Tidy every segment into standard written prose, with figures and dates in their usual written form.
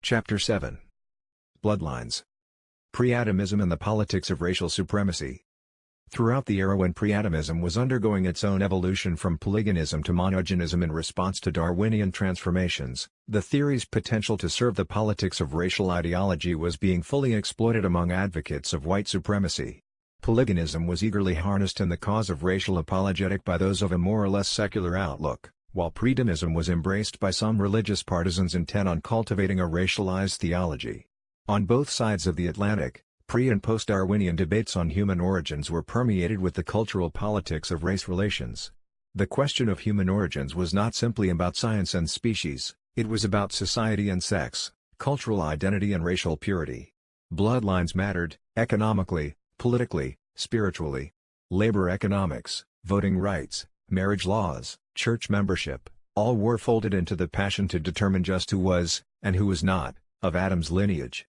Chapter 7. Bloodlines. Pre-Adamism and the Politics of Racial Supremacy. Throughout the era when pre-Adamism was undergoing its own evolution from polygenism to monogenism in response to Darwinian transformations, the theory's potential to serve the politics of racial ideology was being fully exploited among advocates of white supremacy. Polygenism was eagerly harnessed in the cause of racial apologetic by those of a more or less secular outlook, while pre-Adamism was embraced by some religious partisans intent on cultivating a racialized theology. On both sides of the Atlantic, pre- and post-Darwinian debates on human origins were permeated with the cultural politics of race relations. The question of human origins was not simply about science and species, it was about society and sex, cultural identity and racial purity. Bloodlines mattered, economically, politically, spiritually. Labor economics, voting rights, marriage laws, church membership, all were folded into the passion to determine just who was, and who was not, of Adam's lineage.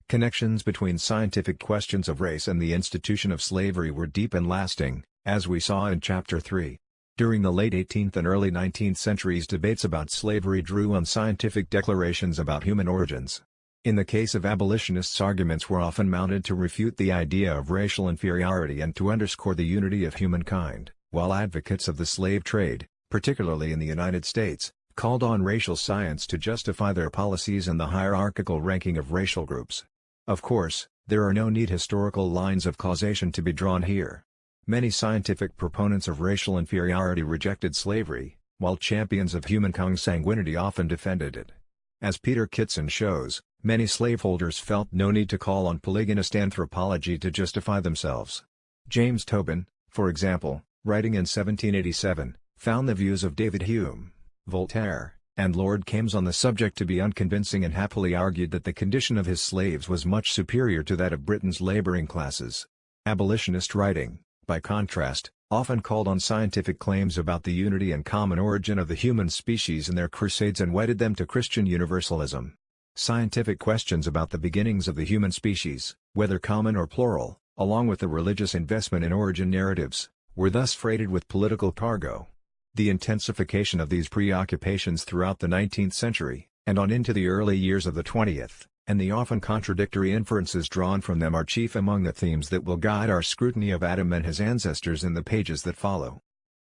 Connections between scientific questions of race and the institution of slavery were deep and lasting, as we saw in Chapter 3. During the late 18th and early 19th centuries, debates about slavery drew on scientific declarations about human origins. In the case of abolitionists, arguments were often mounted to refute the idea of racial inferiority and to underscore the unity of humankind, while advocates of the slave trade, particularly in the United States, called on racial science to justify their policies and the hierarchical ranking of racial groups. Of course, there are no neat historical lines of causation to be drawn here. Many scientific proponents of racial inferiority rejected slavery, while champions of human consanguinity often defended it. As Peter Kitson shows, many slaveholders felt no need to call on polygynist anthropology to justify themselves. James Tobin, for example, writing in 1787, found the views of David Hume, Voltaire, and Lord Kaimes on the subject to be unconvincing and happily argued that the condition of his slaves was much superior to that of Britain's laboring classes. Abolitionist writing, by contrast, often called on scientific claims about the unity and common origin of the human species in their crusades and wedded them to Christian universalism. Scientific questions about the beginnings of the human species, whether common or plural, along with the religious investment in origin narratives, were thus freighted with political cargo. The intensification of these preoccupations throughout the 19th century, and on into the early years of the 20th, and the often contradictory inferences drawn from them are chief among the themes that will guide our scrutiny of Adam and his ancestors in the pages that follow.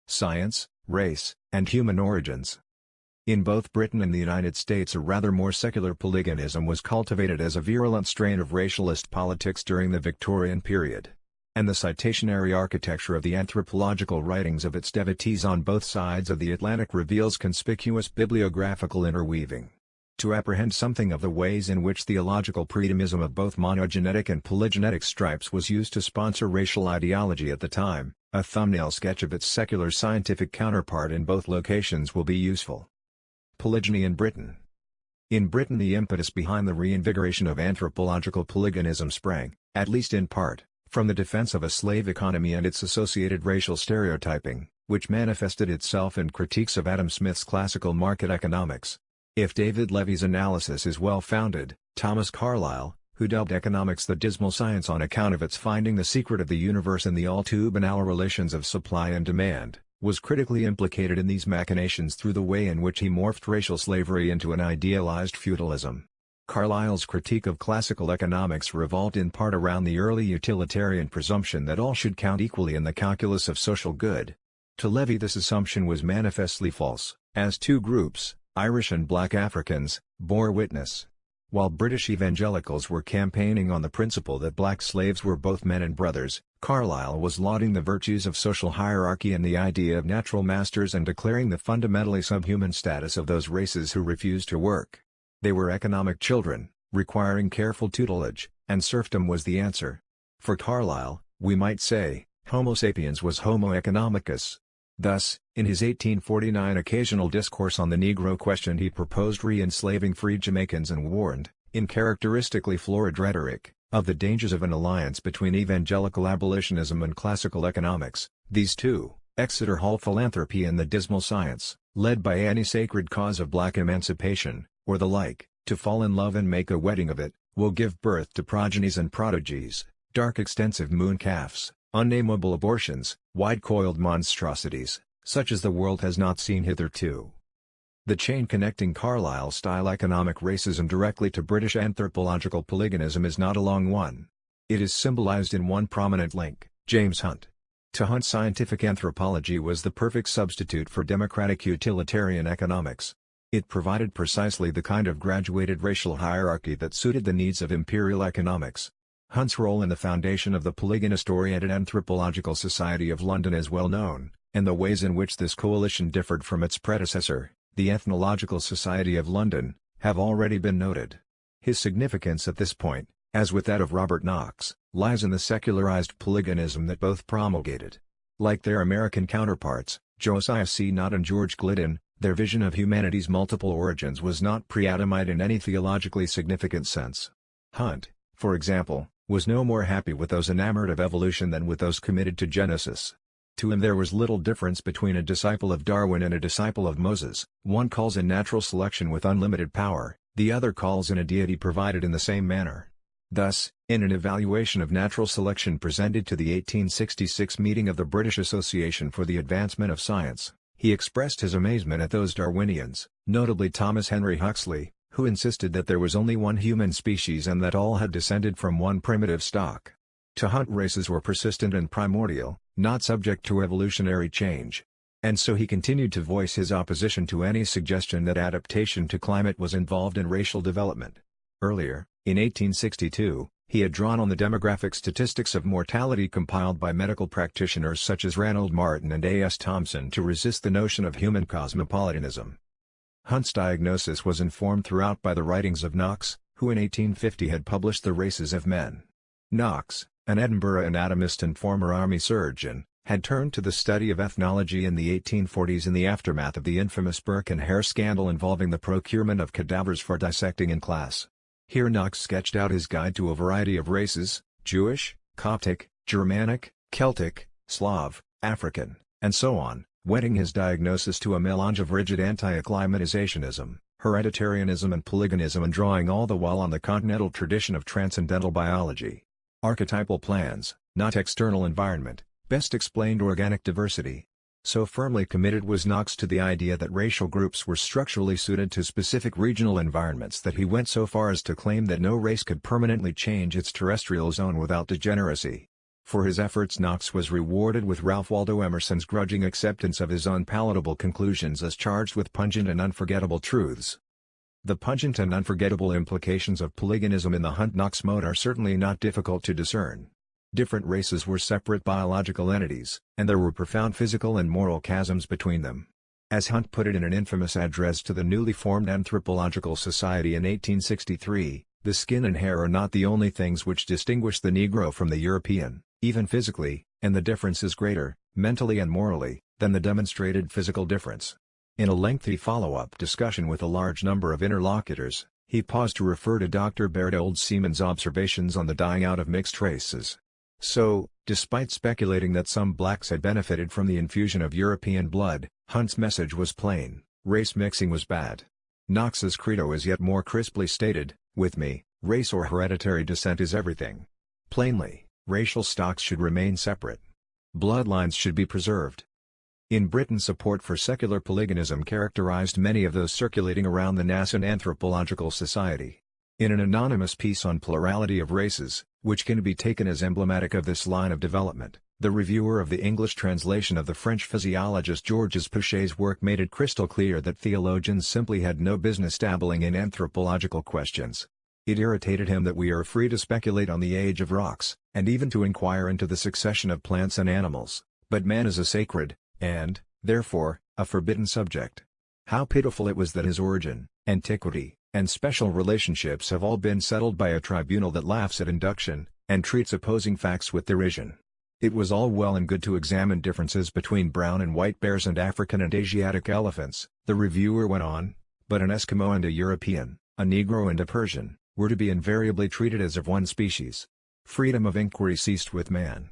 Science, race, and human origins. In both Britain and the United States, a rather more secular polygenism was cultivated as a virulent strain of racialist politics during the Victorian period. And the citationary architecture of the anthropological writings of its devotees on both sides of the Atlantic reveals conspicuous bibliographical interweaving. To apprehend something of the ways in which theological pre-Adamism of both monogenetic and polygenetic stripes was used to sponsor racial ideology at the time, a thumbnail sketch of its secular scientific counterpart in both locations will be useful. Polygyny in Britain. In Britain, the impetus behind the reinvigoration of anthropological polygenism sprang, at least in part, from the defense of a slave economy and its associated racial stereotyping, which manifested itself in critiques of Adam Smith's classical market economics. If David Levy's analysis is well-founded, Thomas Carlyle, who dubbed economics the dismal science on account of its finding the secret of the universe in the all too banal relations of supply and demand, was critically implicated in these machinations through the way in which he morphed racial slavery into an idealized feudalism. Carlyle's critique of classical economics revolved in part around the early utilitarian presumption that all should count equally in the calculus of social good. To Levy, this assumption was manifestly false, as two groups, Irish and Black Africans, bore witness. While British evangelicals were campaigning on the principle that black slaves were both men and brothers, Carlyle was lauding the virtues of social hierarchy and the idea of natural masters and declaring the fundamentally subhuman status of those races who refused to work. They were economic children, requiring careful tutelage, and serfdom was the answer. For Carlyle, we might say, Homo sapiens was Homo economicus. Thus, in his 1849 occasional discourse on the Negro question, he proposed re-enslaving freed Jamaicans and warned, in characteristically florid rhetoric, of the dangers of an alliance between evangelical abolitionism and classical economics. These two, Exeter Hall philanthropy and the dismal science, led by any sacred cause of black emancipation, or the like, to fall in love and make a wedding of it, will give birth to progenies and prodigies, dark extensive moon calves, unnameable abortions, wide-coiled monstrosities, such as the world has not seen hitherto. The chain connecting Carlyle-style economic racism directly to British anthropological polygonism is not a long one. It is symbolized in one prominent link: James Hunt. To Hunt, scientific anthropology was the perfect substitute for democratic utilitarian economics. It provided precisely the kind of graduated racial hierarchy that suited the needs of imperial economics. Hunt's role in the foundation of the polygonist-oriented Anthropological Society of London is well known, and the ways in which this coalition differed from its predecessor, the Ethnological Society of London, have already been noted. His significance at this point, as with that of Robert Knox, lies in the secularized polygonism that both promulgated. Like their American counterparts, Josiah C. Nott and George Gliddon, their vision of humanity's multiple origins was not pre-Adamite in any theologically significant sense. Hunt, for example, was no more happy with those enamored of evolution than with those committed to Genesis. To him there was little difference between a disciple of Darwin and a disciple of Moses. One calls in natural selection with unlimited power, the other calls in a deity provided in the same manner. Thus, in an evaluation of natural selection presented to the 1866 meeting of the British Association for the Advancement of Science, he expressed his amazement at those Darwinians, notably Thomas Henry Huxley, who insisted that there was only one human species and that all had descended from one primitive stock. To Hunt, races were persistent and primordial, not subject to evolutionary change. And so he continued to voice his opposition to any suggestion that adaptation to climate was involved in racial development. Earlier, in 1862, he had drawn on the demographic statistics of mortality compiled by medical practitioners such as Ranald Martin and A. S. Thompson to resist the notion of human cosmopolitanism. Hunt's diagnosis was informed throughout by the writings of Knox, who in 1850 had published The Races of Men. Knox, an Edinburgh anatomist and former army surgeon, had turned to the study of ethnology in the 1840s in the aftermath of the infamous Burke and Hare scandal involving the procurement of cadavers for dissecting in class. Here Knox sketched out his guide to a variety of races: Jewish, Coptic, Germanic, Celtic, Slav, African, and so on, wedding his diagnosis to a melange of rigid anti-acclimatizationism, hereditarianism and polygonism, and drawing all the while on the continental tradition of transcendental biology. Archetypal plans, not external environment, best explained organic diversity. So firmly committed was Knox to the idea that racial groups were structurally suited to specific regional environments that he went so far as to claim that no race could permanently change its terrestrial zone without degeneracy. For his efforts Knox was rewarded with Ralph Waldo Emerson's grudging acceptance of his unpalatable conclusions as charged with pungent and unforgettable truths. The pungent and unforgettable implications of polygonism in the Hunt-Knox mode are certainly not difficult to discern. Different races were separate biological entities, and there were profound physical and moral chasms between them. As Hunt put it in an infamous address to the newly formed Anthropological Society in 1863, the skin and hair are not the only things which distinguish the Negro from the European, even physically, and the difference is greater, mentally and morally, than the demonstrated physical difference. In a lengthy follow-up discussion with a large number of interlocutors, he paused to refer to Dr. Berthold Siemens' observations on the dying out of mixed races. So, despite speculating that some blacks had benefited from the infusion of European blood, Hunt's message was plain: race mixing was bad. Knox's credo is yet more crisply stated: with me, race or hereditary descent is everything. Plainly, racial stocks should remain separate. Bloodlines should be preserved. In Britain, support for secular polygonism characterized many of those circulating around the nascent Anthropological Society. In an anonymous piece on plurality of races, which can be taken as emblematic of this line of development, the reviewer of the English translation of the French physiologist Georges Pouchet's work made it crystal clear that theologians simply had no business dabbling in anthropological questions. It irritated him that we are free to speculate on the age of rocks, and even to inquire into the succession of plants and animals, but man is a sacred, and, therefore, a forbidden subject. How pitiful it was that his origin, antiquity, and special relationships have all been settled by a tribunal that laughs at induction, and treats opposing facts with derision. It was all well and good to examine differences between brown and white bears and African and Asiatic elephants, the reviewer went on, but an Eskimo and a European, a Negro and a Persian, were to be invariably treated as of one species. Freedom of inquiry ceased with man.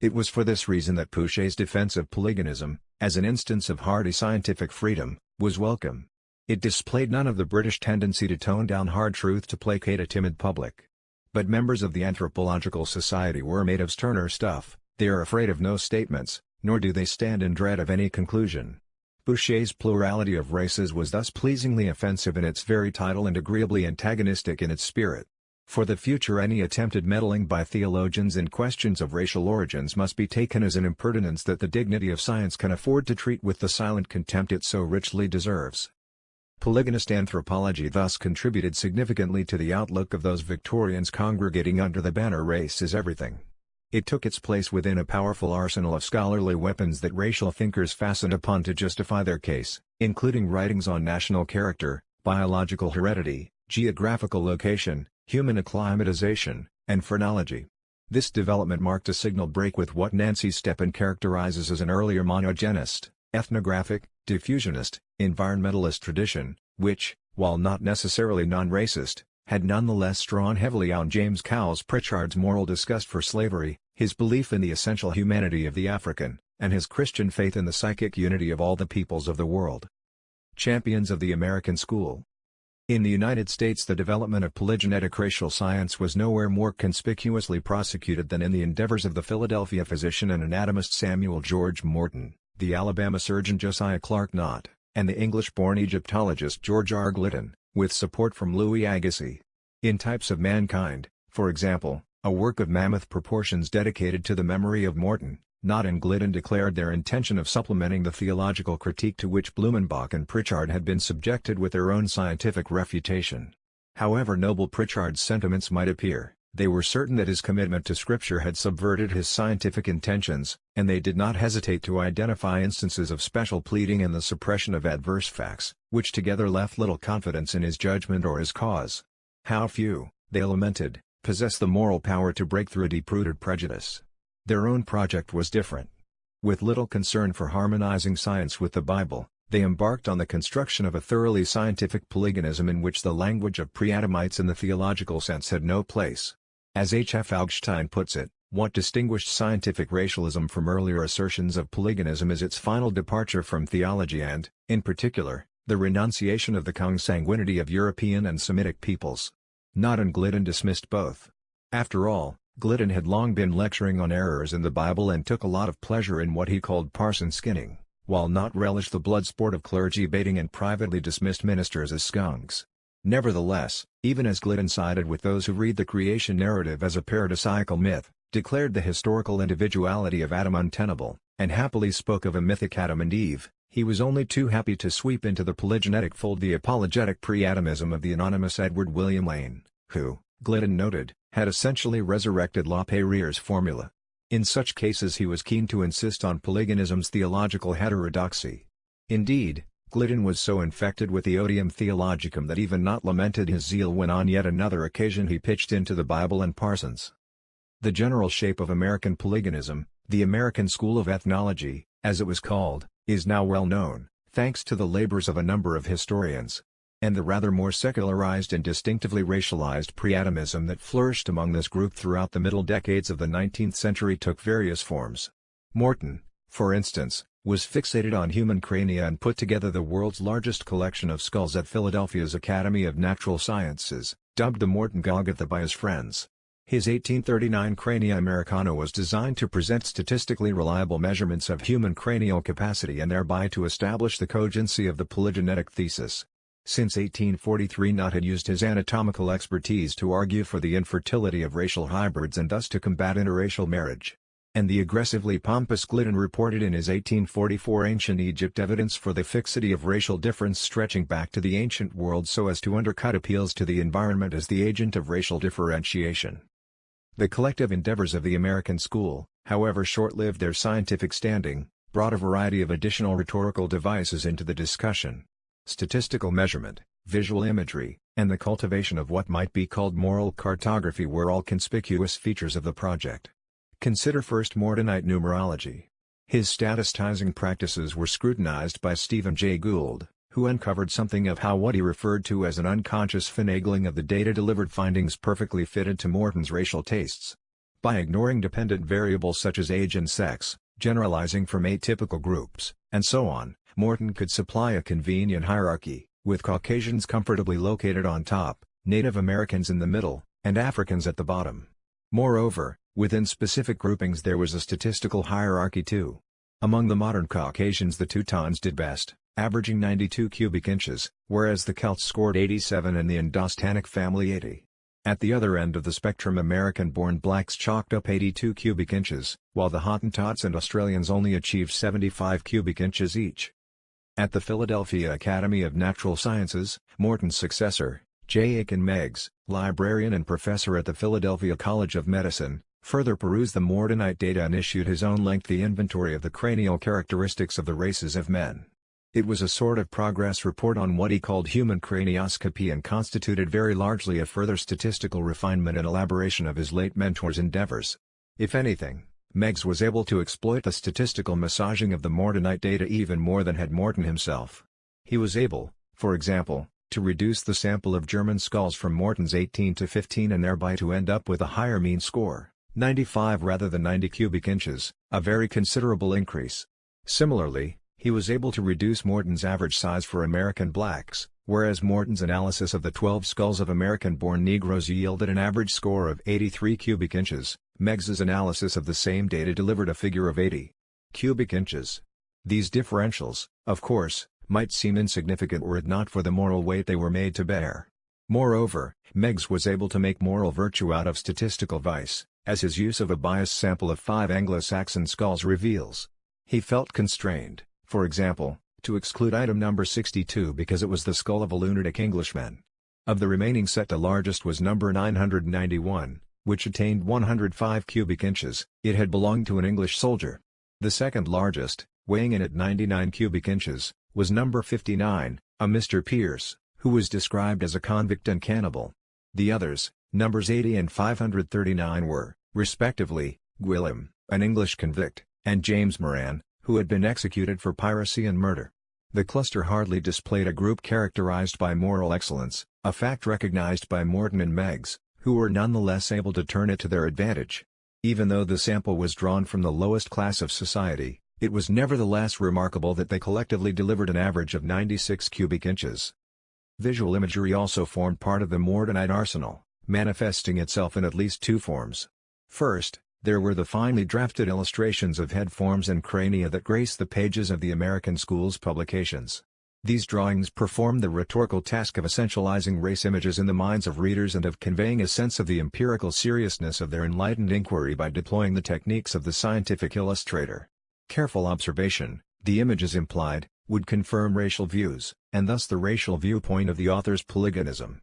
It was for this reason that Pouchet's defense of polygonism, as an instance of hardy scientific freedom, was welcome. It displayed none of the British tendency to tone down hard truth to placate a timid public. But members of the Anthropological Society were made of sterner stuff. They are afraid of no statements, nor do they stand in dread of any conclusion. Boucher's plurality of races was thus pleasingly offensive in its very title and agreeably antagonistic in its spirit. For the future, any attempted meddling by theologians in questions of racial origins must be taken as an impertinence that the dignity of science can afford to treat with the silent contempt it so richly deserves. Polygynist anthropology thus contributed significantly to the outlook of those Victorians congregating under the banner "Race is Everything." It took its place within a powerful arsenal of scholarly weapons that racial thinkers fastened upon to justify their case, including writings on national character, biological heredity, geographical location, human acclimatization, and phrenology. This development marked a signal break with what Nancy Steppen characterizes as an earlier monogenist, ethnographic, diffusionist, environmentalist tradition, which, while not necessarily non-racist, had nonetheless drawn heavily on James Cowles Pritchard's moral disgust for slavery, his belief in the essential humanity of the African, and his Christian faith in the psychic unity of all the peoples of the world. Champions of the American School. In the United States, the development of polygenetic racial science was nowhere more conspicuously prosecuted than in the endeavors of the Philadelphia physician and anatomist Samuel George Morton, the Alabama surgeon Josiah Clark Nott, and the English-born Egyptologist George R. Glidden, with support from Louis Agassiz. In Types of Mankind, for example, a work of mammoth proportions dedicated to the memory of Morton, Nott and Glidden declared their intention of supplementing the theological critique to which Blumenbach and Pritchard had been subjected with their own scientific refutation. However noble Pritchard's sentiments might appear, they were certain that his commitment to Scripture had subverted his scientific intentions, and they did not hesitate to identify instances of special pleading and the suppression of adverse facts, which together left little confidence in his judgment or his cause. How few, they lamented, possess the moral power to break through a deep-rooted prejudice. Their own project was different. With little concern for harmonizing science with the Bible, they embarked on the construction of a thoroughly scientific polygonism in which the language of pre-Adamites in the theological sense had no place. As H. F. Augstein puts it, what distinguished scientific racialism from earlier assertions of polygonism is its final departure from theology and, in particular, the renunciation of the consanguinity of European and Semitic peoples. Nott and Glidden dismissed both. After all, Glidden had long been lecturing on errors in the Bible and took a lot of pleasure in what he called parson skinning, while Nott relished the blood sport of clergy baiting and privately dismissed ministers as skunks. Nevertheless, even as Glidden sided with those who read the creation narrative as a paradisiacal myth, declared the historical individuality of Adam untenable, and happily spoke of a mythic Adam and Eve, he was only too happy to sweep into the polygenetic fold the apologetic pre-Adamism of the anonymous Edward William Lane, who, Glidden noted, had essentially resurrected Laperriere's formula. In such cases he was keen to insist on polygonism's theological heterodoxy. Indeed, Glidden was so infected with the odium theologicum that even Nott lamented his zeal when on yet another occasion he pitched into the Bible and parsons. The general shape of American polygonism, the American School of Ethnology, as it was called, is now well known, thanks to the labors of a number of historians. And the rather more secularized and distinctively racialized pre-Adamism that flourished among this group throughout the middle decades of the 19th century took various forms. Morton, for instance, was fixated on human crania and put together the world's largest collection of skulls at Philadelphia's Academy of Natural Sciences, dubbed the Morton Golgotha by his friends. His 1839 Crania Americana was designed to present statistically reliable measurements of human cranial capacity and thereby to establish the cogency of the polygenetic thesis. Since 1843 Nott had used his anatomical expertise to argue for the infertility of racial hybrids and thus to combat interracial marriage. And the aggressively pompous Glidden reported in his 1844 Ancient Egypt evidence for the fixity of racial difference stretching back to the ancient world so as to undercut appeals to the environment as the agent of racial differentiation. The collective endeavors of the American school, however short-lived their scientific standing, brought a variety of additional rhetorical devices into the discussion. Statistical measurement, visual imagery, and the cultivation of what might be called moral cartography were all conspicuous features of the project. Consider first Mortonite numerology. His statistizing practices were scrutinized by Stephen Jay Gould, who uncovered something of how what he referred to as an unconscious finagling of the data-delivered findings perfectly fitted to Morton's racial tastes. By ignoring dependent variables such as age and sex, generalizing from atypical groups, and so on, Morton could supply a convenient hierarchy, with Caucasians comfortably located on top, Native Americans in the middle, and Africans at the bottom. Moreover, within specific groupings there was a statistical hierarchy too. Among the modern Caucasians the Teutons did best, averaging 92 cubic inches, whereas the Celts scored 87 and the Indostanic family 80. At the other end of the spectrum American-born blacks chalked up 82 cubic inches, while the Hottentots and Australians only achieved 75 cubic inches each. At the Philadelphia Academy of Natural Sciences, Morton's successor, J. Aiken Meigs, librarian and professor at the Philadelphia College of Medicine, further perused the Mortonite data and issued his own lengthy inventory of the cranial characteristics of the races of men. It was a sort of progress report on what he called human cranioscopy and constituted very largely a further statistical refinement and elaboration of his late mentor's endeavors. If anything, Meigs was able to exploit the statistical massaging of the Mortonite data even more than had Morton himself. He was able, for example, to reduce the sample of German skulls from Morton's 18 to 15 and thereby to end up with a higher mean score, 95 rather than 90 cubic inches, a very considerable increase. Similarly, he was able to reduce Morton's average size for American blacks, whereas Morton's analysis of the 12 skulls of American-born Negroes yielded an average score of 83 cubic inches, Meigs's analysis of the same data delivered a figure of 80 cubic inches. These differentials, of course, might seem insignificant were it not for the moral weight they were made to bear. Moreover, Meigs was able to make moral virtue out of statistical vice, as his use of a biased sample of 5 Anglo-Saxon skulls reveals. He felt constrained, for example, to exclude item number 62 because it was the skull of a lunatic Englishman. Of the remaining set the largest was number 991, which attained 105 cubic inches, it had belonged to an English soldier. The second largest, weighing in at 99 cubic inches, was number 59, a Mr. Pierce, who was described as a convict and cannibal. The others, numbers 80 and 539 were, respectively, Gwilym, an English convict, and James Moran, who had been executed for piracy and murder. The cluster hardly displayed a group characterized by moral excellence, a fact recognized by Morton and Meigs, who were nonetheless able to turn it to their advantage. Even though the sample was drawn from the lowest class of society, it was nevertheless remarkable that they collectively delivered an average of 96 cubic inches. Visual imagery also formed part of the Mortonite arsenal, manifesting itself in at least two forms. First, there were the finely drafted illustrations of head forms and crania that grace the pages of the American schools publications. These drawings performed the rhetorical task of essentializing race images in the minds of readers and of conveying a sense of the empirical seriousness of their enlightened inquiry by deploying the techniques of the scientific illustrator. Careful observation, the images implied, would confirm racial views, and thus the racial viewpoint of the author's polygonism.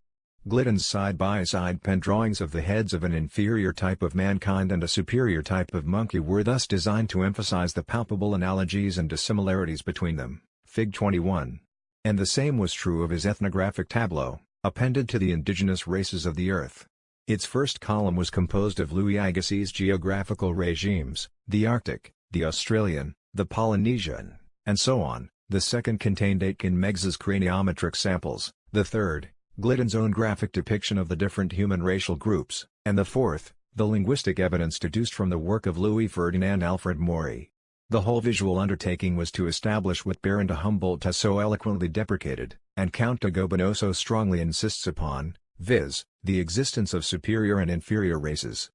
Gliddon's side-by-side pen drawings of the heads of an inferior type of mankind and a superior type of monkey were thus designed to emphasize the palpable analogies and dissimilarities between them, Fig. 21. And the same was true of his ethnographic tableau, appended to the indigenous races of the earth. Its first column was composed of Louis Agassiz's geographical regimes, the Arctic, the Australian, the Polynesian, and so on. The second contained Aitken Meigs's craniometric samples, the third, Gliddon's own graphic depiction of the different human racial groups, and the fourth, the linguistic evidence deduced from the work of Louis Ferdinand Alfred Maury. The whole visual undertaking was to establish what Baron de Humboldt has so eloquently deprecated, and Count de Gobineau so strongly insists upon, viz., the existence of superior and inferior races.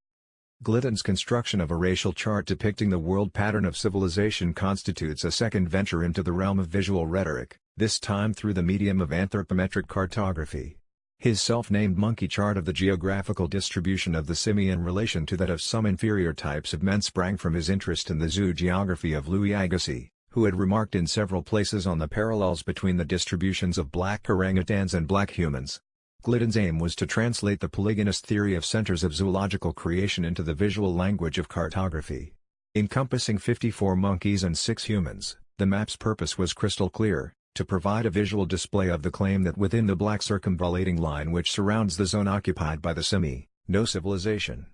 Gliddon's construction of a racial chart depicting the world pattern of civilization constitutes a second venture into the realm of visual rhetoric, this time through the medium of anthropometric cartography. His self-named monkey chart of the geographical distribution of the simian in relation to that of some inferior types of men sprang from his interest in the zoogeography of Louis Agassiz, who had remarked in several places on the parallels between the distributions of black orangutans and black humans. Gliddon's aim was to translate the polygonist theory of centers of zoological creation into the visual language of cartography. Encompassing 54 monkeys and 6 humans, the map's purpose was crystal clear: to provide a visual display of the claim that within the black circumvallating line which surrounds the zone occupied by the simi, no civilization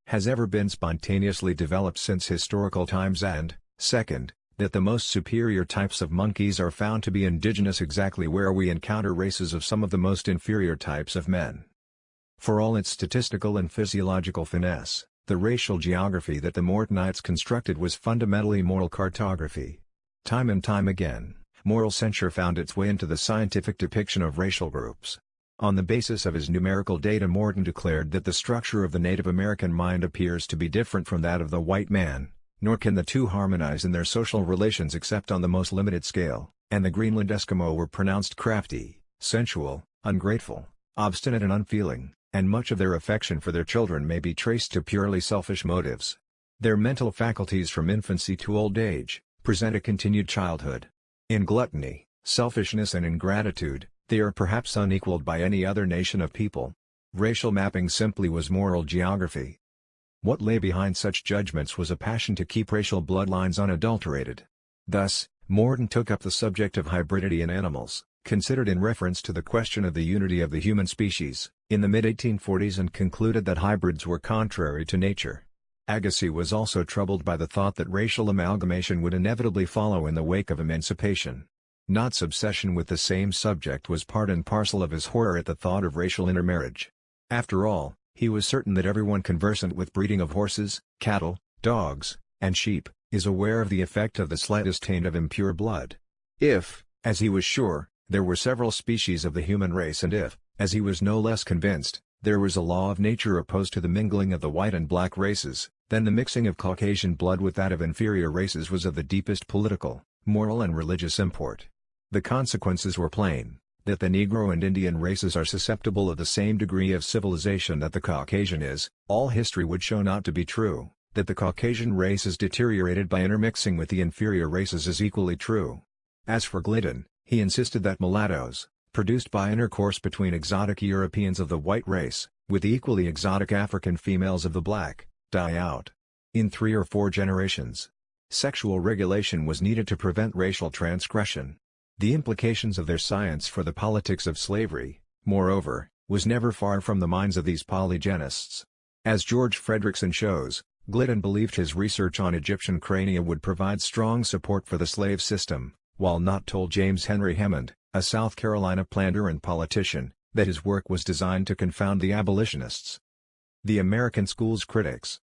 has ever been spontaneously developed since historical times, and, second, that the most superior types of monkeys are found to be indigenous exactly where we encounter races of some of the most inferior types of men. For all its statistical and physiological finesse, the racial geography that the Mortonites constructed was fundamentally moral cartography. Time and time again, moral censure found its way into the scientific depiction of racial groups. On the basis of his numerical data, Morton declared that the structure of the Native American mind appears to be different from that of the white man. nor can the two harmonize in their social relations except on the most limited scale, and the Greenland Eskimo were pronounced crafty, sensual, ungrateful, obstinate and unfeeling, and much of their affection for their children may be traced to purely selfish motives. Their mental faculties from infancy to old age present a continued childhood. In gluttony, selfishness and ingratitude, they are perhaps unequaled by any other nation of people. Racial mapping simply was moral geography. What lay behind such judgments was a passion to keep racial bloodlines unadulterated. Thus, Morton took up the subject of hybridity in animals, considered in reference to the question of the unity of the human species, in the mid-1840s and concluded that hybrids were contrary to nature. Agassiz was also troubled by the thought that racial amalgamation would inevitably follow in the wake of emancipation. Knott's obsession with the same subject was part and parcel of his horror at the thought of racial intermarriage. After all, he was certain that everyone conversant with breeding of horses, cattle, dogs, and sheep, is aware of the effect of the slightest taint of impure blood. If, as he was sure, there were several species of the human race and if, as he was no less convinced, there was a law of nature opposed to the mingling of the white and black races, then the mixing of Caucasian blood with that of inferior races was of the deepest political, moral and religious import. The consequences were plain, that the Negro and Indian races are susceptible of the same degree of civilization that the Caucasian is, all history would show not to be true, that the Caucasian race is deteriorated by intermixing with the inferior races is equally true. As for Glidden, he insisted that mulattoes, produced by intercourse between exotic Europeans of the white race, with equally exotic African females of the black, die out in 3 or 4 generations. Sexual regulation was needed to prevent racial transgression. The implications of their science for the politics of slavery, moreover, was never far from the minds of these polygenists. As George Frederickson shows, Glidden believed his research on Egyptian crania would provide strong support for the slave system, while Knott told James Henry Hammond, a South Carolina planter and politician, that his work was designed to confound the abolitionists. The American School's critics.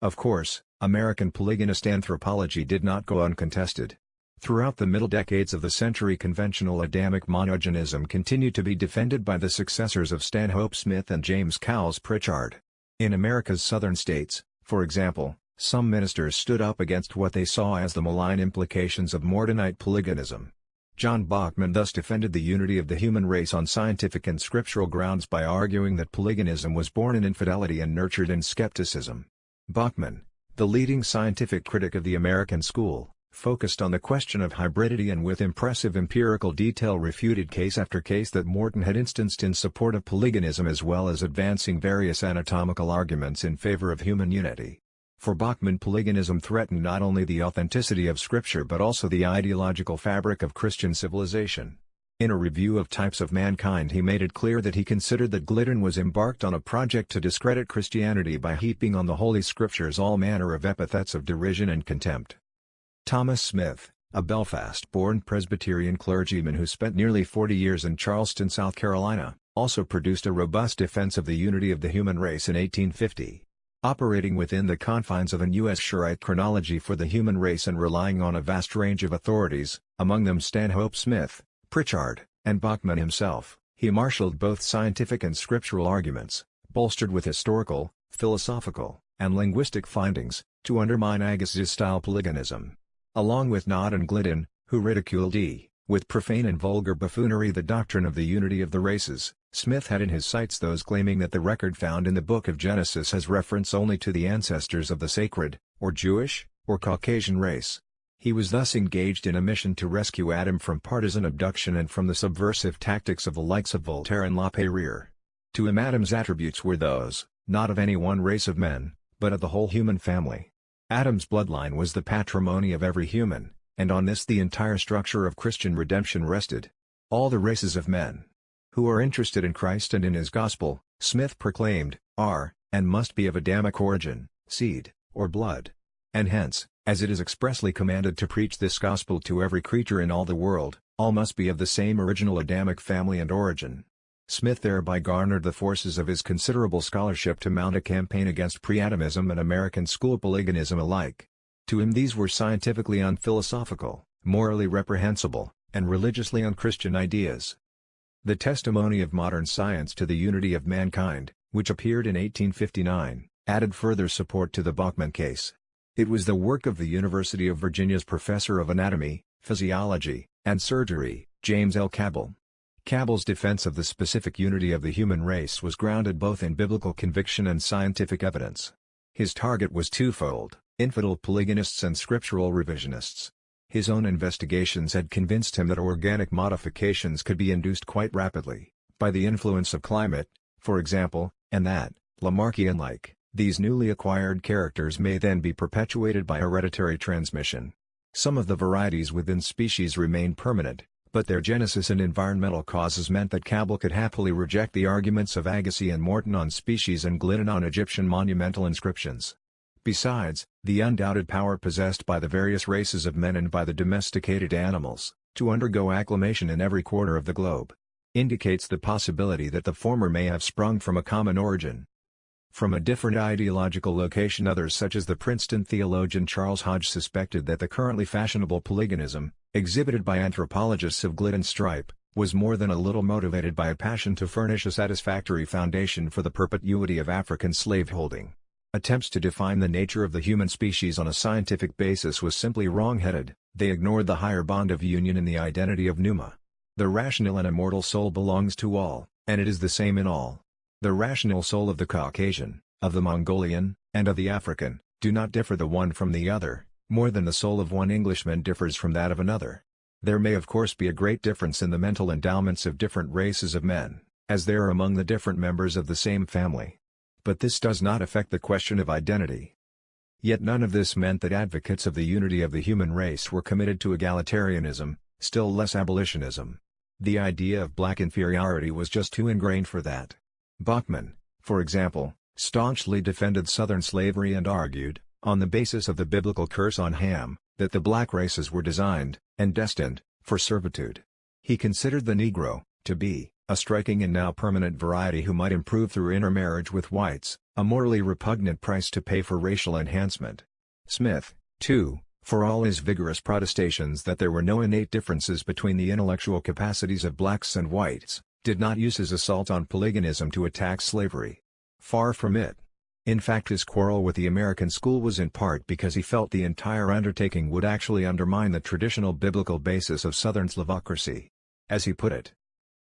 Of course, American polygynist anthropology did not go uncontested. Throughout the middle decades of the century, conventional Adamic monogenism continued to be defended by the successors of Stanhope Smith and James Cowles Pritchard. In America's southern states, for example, some ministers stood up against what they saw as the malign implications of Mortonite polygynism. John Bachman thus defended the unity of the human race on scientific and scriptural grounds by arguing that polygynism was born in infidelity and nurtured in skepticism. Bachman, the leading scientific critic of the American school, focused on the question of hybridity and with impressive empirical detail refuted case after case that Morton had instanced in support of polygynism, as well as advancing various anatomical arguments in favor of human unity. For Bachman, polygynism threatened not only the authenticity of Scripture but also the ideological fabric of Christian civilization. In a review of Types of Mankind, he made it clear that he considered that Glidden was embarked on a project to discredit Christianity by heaping on the Holy Scriptures all manner of epithets of derision and contempt. Thomas Smith, a Belfast-born Presbyterian clergyman who spent nearly 40 years in Charleston, South Carolina, also produced a robust defense of the unity of the human race in 1850. Operating within the confines of an U.S. Shurite chronology for the human race and relying on a vast range of authorities, among them Stanhope Smith, Pritchard, and Bachman himself, he marshaled both scientific and scriptural arguments, bolstered with historical, philosophical, and linguistic findings, to undermine Agassiz-style polygynism. Along with Knott and Glidden, who ridiculed with profane and vulgar buffoonery the doctrine of the unity of the races, Smith had in his sights those claiming that the record found in the Book of Genesis has reference only to the ancestors of the sacred, or Jewish, or Caucasian race. He was thus engaged in a mission to rescue Adam from partisan abduction and from the subversive tactics of the likes of Voltaire and La Peyrère. To him Adam's attributes were those, not of any one race of men, but of the whole human family. Adam's bloodline was the patrimony of every human, and on this the entire structure of Christian redemption rested. All the races of men who are interested in Christ and in his gospel, Smith proclaimed, are, and must be of Adamic origin, seed, or blood. And hence, as it is expressly commanded to preach this gospel to every creature in all the world, all must be of the same original Adamic family and origin. Smith thereby garnered the forces of his considerable scholarship to mount a campaign against pre-Adamism and American school polygynism alike. To him these were scientifically unphilosophical, morally reprehensible, and religiously unchristian ideas. The Testimony of Modern Science to the Unity of Mankind, which appeared in 1859, added further support to the Bachman case. It was the work of the University of Virginia's professor of anatomy, physiology, and surgery, James L. Cabell. Cabell's defense of the specific unity of the human race was grounded both in biblical conviction and scientific evidence. His target was twofold: infidel polygamists and scriptural revisionists. His own investigations had convinced him that organic modifications could be induced quite rapidly, by the influence of climate, for example, and that, Lamarckian-like, these newly acquired characters may then be perpetuated by hereditary transmission. Some of the varieties within species remain permanent, but their genesis and environmental causes meant that Cabell could happily reject the arguments of Agassiz and Morton on species and Glidden on Egyptian monumental inscriptions. Besides, the undoubted power possessed by the various races of men and by the domesticated animals, to undergo acclimation in every quarter of the globe, indicates the possibility that the former may have sprung from a common origin. From a different ideological location, others such as the Princeton theologian Charles Hodge suspected that the currently fashionable polyganism, exhibited by anthropologists of Glidden stripe, was more than a little motivated by a passion to furnish a satisfactory foundation for the perpetuity of African slaveholding. Attempts to define the nature of the human species on a scientific basis was simply wrong-headed. They ignored the higher bond of union in the identity of pneuma. The rational and immortal soul belongs to all, and it is the same in all. The rational soul of the Caucasian, of the Mongolian, and of the African, do not differ the one from the other, more than the soul of one Englishman differs from that of another. There may of course be a great difference in the mental endowments of different races of men, as there are among the different members of the same family. But this does not affect the question of identity. Yet none of this meant that advocates of the unity of the human race were committed to egalitarianism, still less abolitionism. The idea of black inferiority was just too ingrained for that. Bachman, for example, staunchly defended Southern slavery and argued, on the basis of the biblical curse on Ham, that the black races were designed, and destined, for servitude. He considered the Negro to be a striking and now permanent variety who might improve through intermarriage with whites, a morally repugnant price to pay for racial enhancement. Smith, too, for all his vigorous protestations that there were no innate differences between the intellectual capacities of blacks and whites, did not use his assault on polyganism to attack slavery. Far from it. In fact, his quarrel with the American school was in part because he felt the entire undertaking would actually undermine the traditional biblical basis of Southern slavocracy. As he put it,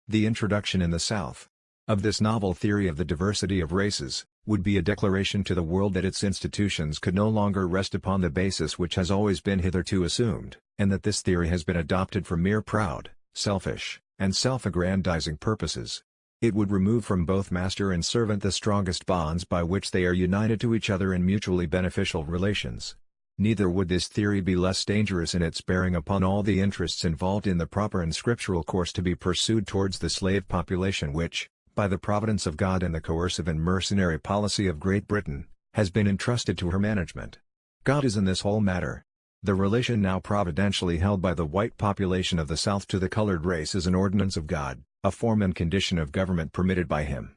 the introduction in the South of this novel theory of the diversity of races would be a declaration to the world that its institutions could no longer rest upon the basis which has always been hitherto assumed, and that this theory has been adopted for mere proud, selfish, and self-aggrandizing purposes. It would remove from both master and servant the strongest bonds by which they are united to each other in mutually beneficial relations. Neither would this theory be less dangerous in its bearing upon all the interests involved in the proper and scriptural course to be pursued towards the slave population which, by the providence of God and the coercive and mercenary policy of Great Britain, has been entrusted to her management. God is in this whole matter. The relation now providentially held by the white population of the South to the colored race is an ordinance of God, a form and condition of government permitted by Him.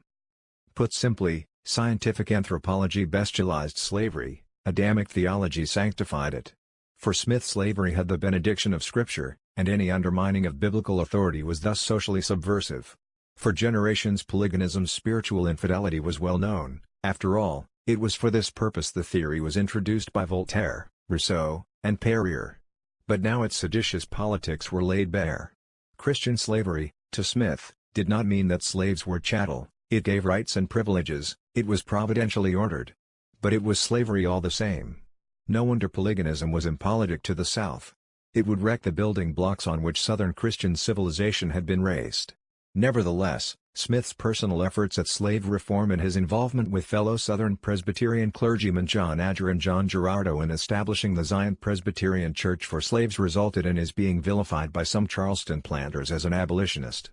Put simply, scientific anthropology bestialized slavery, Adamic theology sanctified it. For Smith, slavery had the benediction of Scripture, and any undermining of biblical authority was thus socially subversive. For generations polyganism's spiritual infidelity was well known. After all, it was for this purpose the theory was introduced by Voltaire, Rousseau, and Perrier. But now its seditious politics were laid bare. Christian slavery, to Smith, did not mean that slaves were chattel. It gave rights and privileges, it was providentially ordered. But it was slavery all the same. No wonder polyganism was impolitic to the South. It would wreck the building blocks on which Southern Christian civilization had been raised. Nevertheless, Smith's personal efforts at slave reform and his involvement with fellow Southern Presbyterian clergymen John Adger and John Gerardo in establishing the Zion Presbyterian Church for slaves resulted in his being vilified by some Charleston planters as an abolitionist.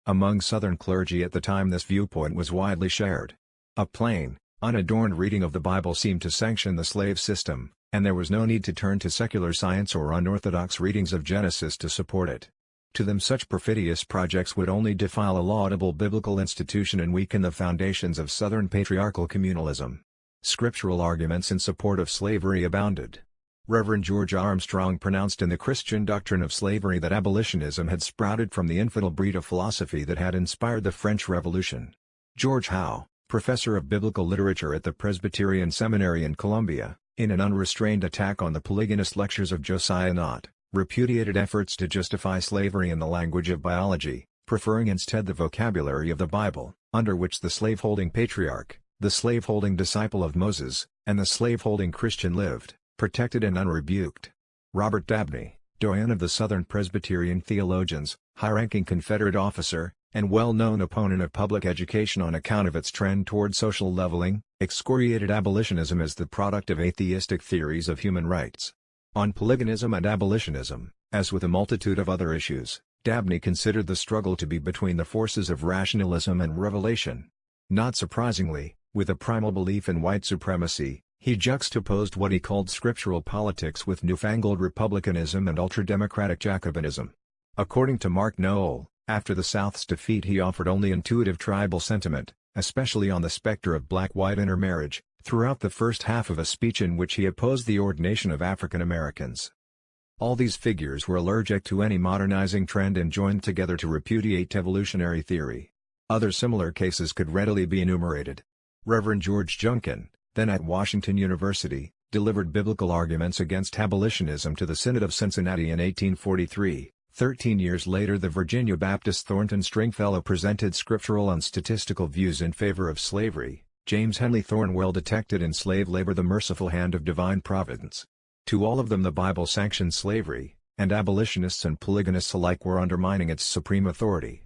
Among Southern clergy at the time this viewpoint was widely shared. A plain, unadorned reading of the Bible seemed to sanction the slave system, and there was no need to turn to secular science or unorthodox readings of Genesis to support it. To them such perfidious projects would only defile a laudable biblical institution and weaken the foundations of Southern patriarchal communalism. Scriptural arguments in support of slavery abounded. Reverend George Armstrong pronounced in the Christian Doctrine of Slavery that abolitionism had sprouted from the infidel breed of philosophy that had inspired the French Revolution. George Howe, professor of biblical literature at the Presbyterian Seminary in Columbia, in an unrestrained attack on the polygamist lectures of Josiah Nott, repudiated efforts to justify slavery in the language of biology, preferring instead the vocabulary of the Bible, under which the slaveholding patriarch, the slaveholding disciple of Moses, and the slaveholding Christian lived, protected and unrebuked. Robert Dabney, doyen of the Southern Presbyterian theologians, high-ranking Confederate officer, and well-known opponent of public education on account of its trend toward social leveling, excoriated abolitionism as the product of atheistic theories of human rights. On polyganism and abolitionism, as with a multitude of other issues, Dabney considered the struggle to be between the forces of rationalism and revelation. Not surprisingly, with a primal belief in white supremacy, he juxtaposed what he called scriptural politics with newfangled republicanism and ultra-democratic Jacobinism. According to Mark Noel, after the South's defeat he offered only intuitive tribal sentiment, especially on the specter of black-white intermarriage, throughout the first half of a speech in which he opposed the ordination of African Americans. All these figures were allergic to any modernizing trend and joined together to repudiate evolutionary theory. Other similar cases could readily be enumerated. Reverend George Junkin, then at Washington University, delivered biblical arguments against abolitionism to the Synod of Cincinnati in 1843. 13 years later the Virginia Baptist Thornton Stringfellow presented scriptural and statistical views in favor of slavery. James Henley Thornwell detected in slave labor the merciful hand of divine providence. To all of them the Bible sanctioned slavery, and abolitionists and polygamists alike were undermining its supreme authority.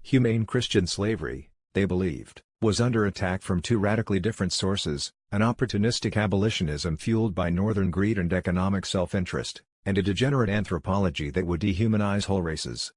Humane Christian slavery, they believed, was under attack from two radically different sources, an opportunistic abolitionism fueled by northern greed and economic self-interest, and a degenerate anthropology that would dehumanize whole races.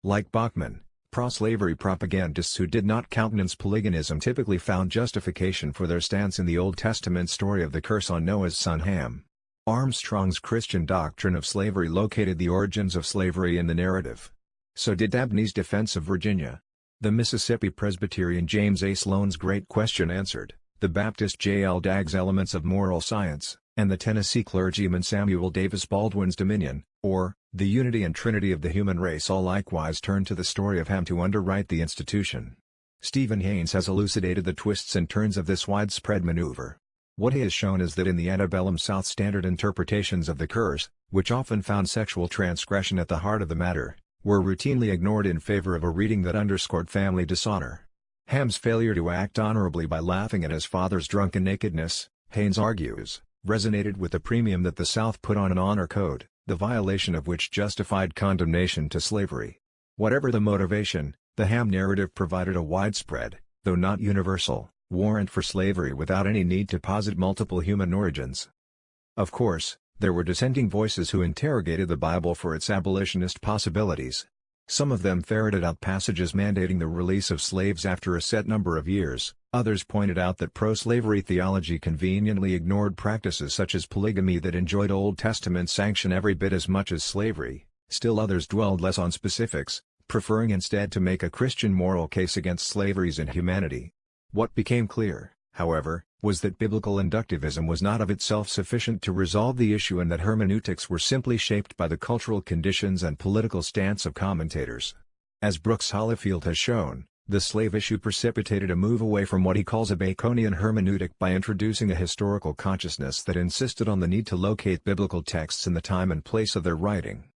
Like Bachman, pro-slavery propagandists who did not countenance polyganism typically found justification for their stance in the Old Testament story of the curse on Noah's son Ham. Armstrong's Christian doctrine of slavery located the origins of slavery in the narrative. So did Dabney's defense of Virginia. The Mississippi Presbyterian James A. Sloan's Great Question answered, the Baptist J. L. Dagg's Elements of Moral Science, and the Tennessee clergyman Samuel Davis Baldwin's Dominion, or, the Unity and Trinity of the Human Race all likewise turned to the story of Ham to underwrite the institution. Stephen Haynes has elucidated the twists and turns of this widespread maneuver. What he has shown is that in the antebellum South standard interpretations of the curse, which often found sexual transgression at the heart of the matter, were routinely ignored in favor of a reading that underscored family dishonor. Ham's failure to act honorably by laughing at his father's drunken nakedness, Haynes argues, resonated with the premium that the South put on an honor code, the violation of which justified condemnation to slavery. Whatever the motivation, the Ham narrative provided a widespread, though not universal, warrant for slavery without any need to posit multiple human origins. Of course, there were dissenting voices who interrogated the Bible for its abolitionist possibilities. Some of them ferreted out passages mandating the release of slaves after a set number of years, others pointed out that pro-slavery theology conveniently ignored practices such as polygamy that enjoyed Old Testament sanction every bit as much as slavery, still others dwelled less on specifics, preferring instead to make a Christian moral case against slavery's inhumanity. What became clear, however, was that biblical inductivism was not of itself sufficient to resolve the issue and that hermeneutics were simply shaped by the cultural conditions and political stance of commentators. As Brooks Hollifield has shown, the slave issue precipitated a move away from what he calls a Baconian hermeneutic by introducing a historical consciousness that insisted on the need to locate biblical texts in the time and place of their writing.